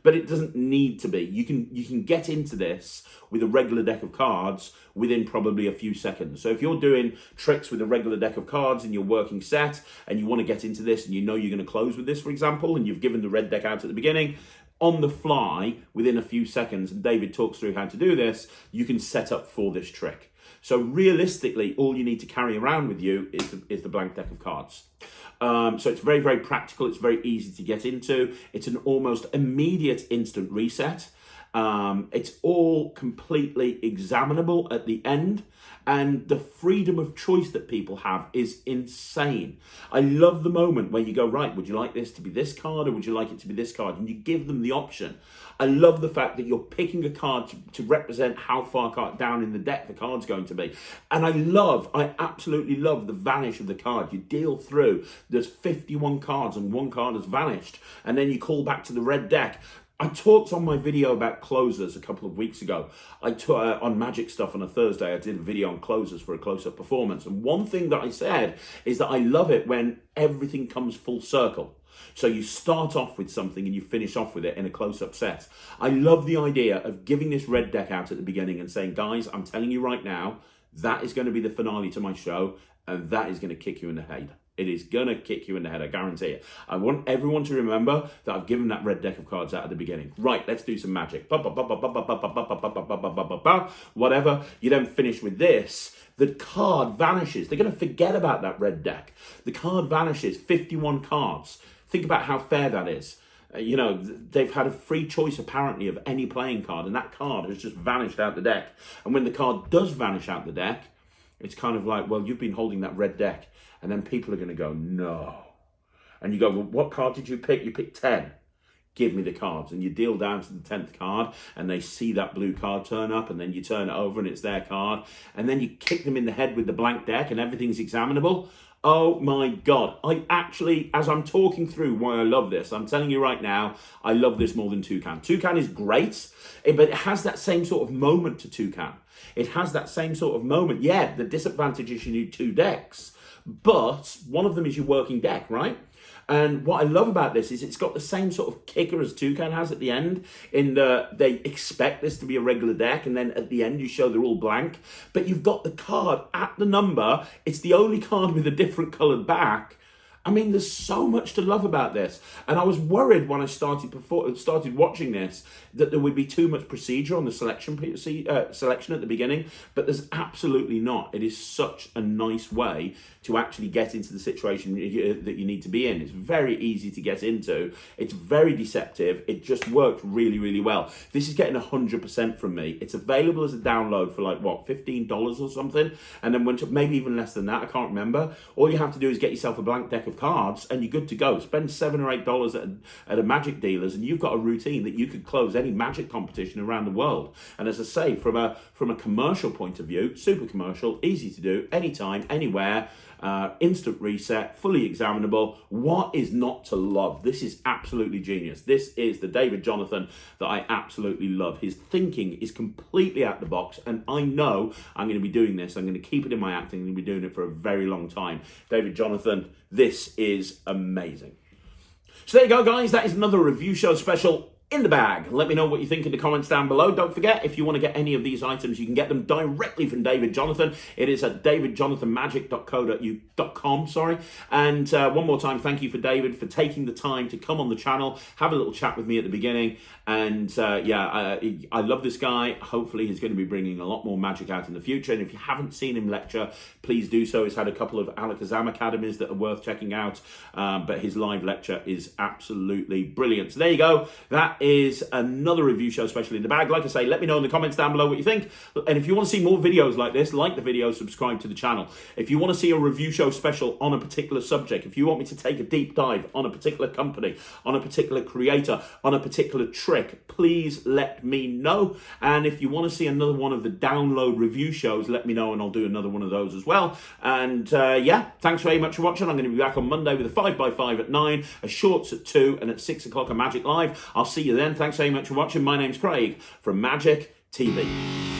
but it doesn't need to be. You can get into this with a regular deck of cards within probably a few seconds. So if you're doing tricks with a regular deck of cards in your working set and you want to get into this and you know you're going to close with this, for example, and you've given the red deck out at the beginning, on the fly, within a few seconds, and David talks through how to do this, you can set up for this trick. So realistically, all you need to carry around with you is the blank deck of cards. So it's very, very practical. It's very easy to get into. It's an almost immediate instant reset. It's all completely examinable at the end. And the freedom of choice that people have is insane. I love the moment where you go, right, would you like this to be this card or would you like it to be this card? And you give them the option. I love the fact that you're picking a card to represent how far down in the deck the card's going to be. And I absolutely love the vanish of the card. You deal through, there's 51 cards and one card has vanished. And then you call back to the red deck. I talked on my video about closers a couple of weeks ago. On Magic Stuff on a Thursday, I did a video on closers for a close-up performance. And one thing that I said is that I love it when everything comes full circle. So you start off with something and you finish off with it in a close-up set. I love the idea of giving this red deck out at the beginning and saying, guys, I'm telling you right now, that is going to be the finale to my show, and that is going to kick you in the head. It is going to kick you in the head, I guarantee it. I want everyone to remember that I've given that red deck of cards out at the beginning. Right, let's do some magic. Whatever. You then finish with this. The card vanishes. They're going to forget about that red deck. The card vanishes. 51 cards. Think about how fair that is. They've had a free choice apparently of any playing card, and that card has just vanished out the deck. And when the card does vanish out the deck, it's kind of like, well, you've been holding that red deck. And then people are going to go, no. And you go, well, what card did you pick? You picked 10. Give me the cards. And you deal down to the 10th card, and they see that blue card turn up, and then you turn it over and it's their card. And then you kick them in the head with the blank deck and everything's examinable. Oh my God. I actually, as I'm talking through why I love this, I'm telling you right now, I love this more than Toucan. Toucan is great, but it has that same sort of moment to Toucan. It has that same sort of moment. Yeah, the disadvantage is you need 2 decks. But one of them is your working deck, right? And what I love about this is it's got the same sort of kicker as Toucan has at the end, in that they expect this to be a regular deck, and then at the end you show they're all blank. But you've got the card at the number. It's the only card with a different coloured back. I mean, there's so much to love about this. And I was worried when I started watching this that there would be too much procedure on the selection at the beginning, but there's absolutely not. It is such a nice way to actually get into the situation that you need to be in. It's very easy to get into. It's very deceptive. It just worked really, really well. This is getting 100% from me. It's available as a download for like, what, $15 or something? And then maybe even less than that, I can't remember. All you have to do is get yourself a blank deck of cards and you're good to go. Spend $7 or $8 at a Magic dealer's and you've got a routine that you could close any Magic competition around the world. And as I say, from a commercial point of view, super commercial, easy to do, anytime, anywhere, instant reset, fully examinable. What is not to love? This is absolutely genius. This is the David Jonathan that I absolutely love. His thinking is completely out the box, and I know I'm going to be doing this. I'm going to keep it in my acting. I'm going to be doing it for a very long time. David Jonathan, this is amazing. So there you go, guys. That is another review show special in the bag. Let me know what you think in the comments down below. Don't forget, if you want to get any of these items, you can get them directly from David Jonathan. It is at davidjonathanmagic.com, sorry. And one more time, thank you for David for taking the time to come on the channel, have a little chat with me at the beginning. And I love this guy. Hopefully he's going to be bringing a lot more magic out in the future. And if you haven't seen him lecture, please do so. He's had a couple of Alakazam academies that are worth checking out. But his live lecture is absolutely brilliant. So there you go. That is another review show special in the bag. Like I say, let me know in the comments down below what you think. And if you want to see more videos like this, like the video, subscribe to the channel. If you want to see a review show special on a particular subject, if you want me to take a deep dive on a particular company, on a particular creator, on a particular trick, please let me know. And if you want to see another one of the download review shows, let me know and I'll do another one of those as well. And thanks very much for watching. I'm going to be back on Monday with a 5x5 at 9, a shorts at 2, and at 6 o'clock a Magic Live. I'll see you then. Thanks very much for watching. My name's Craig from Magic TV.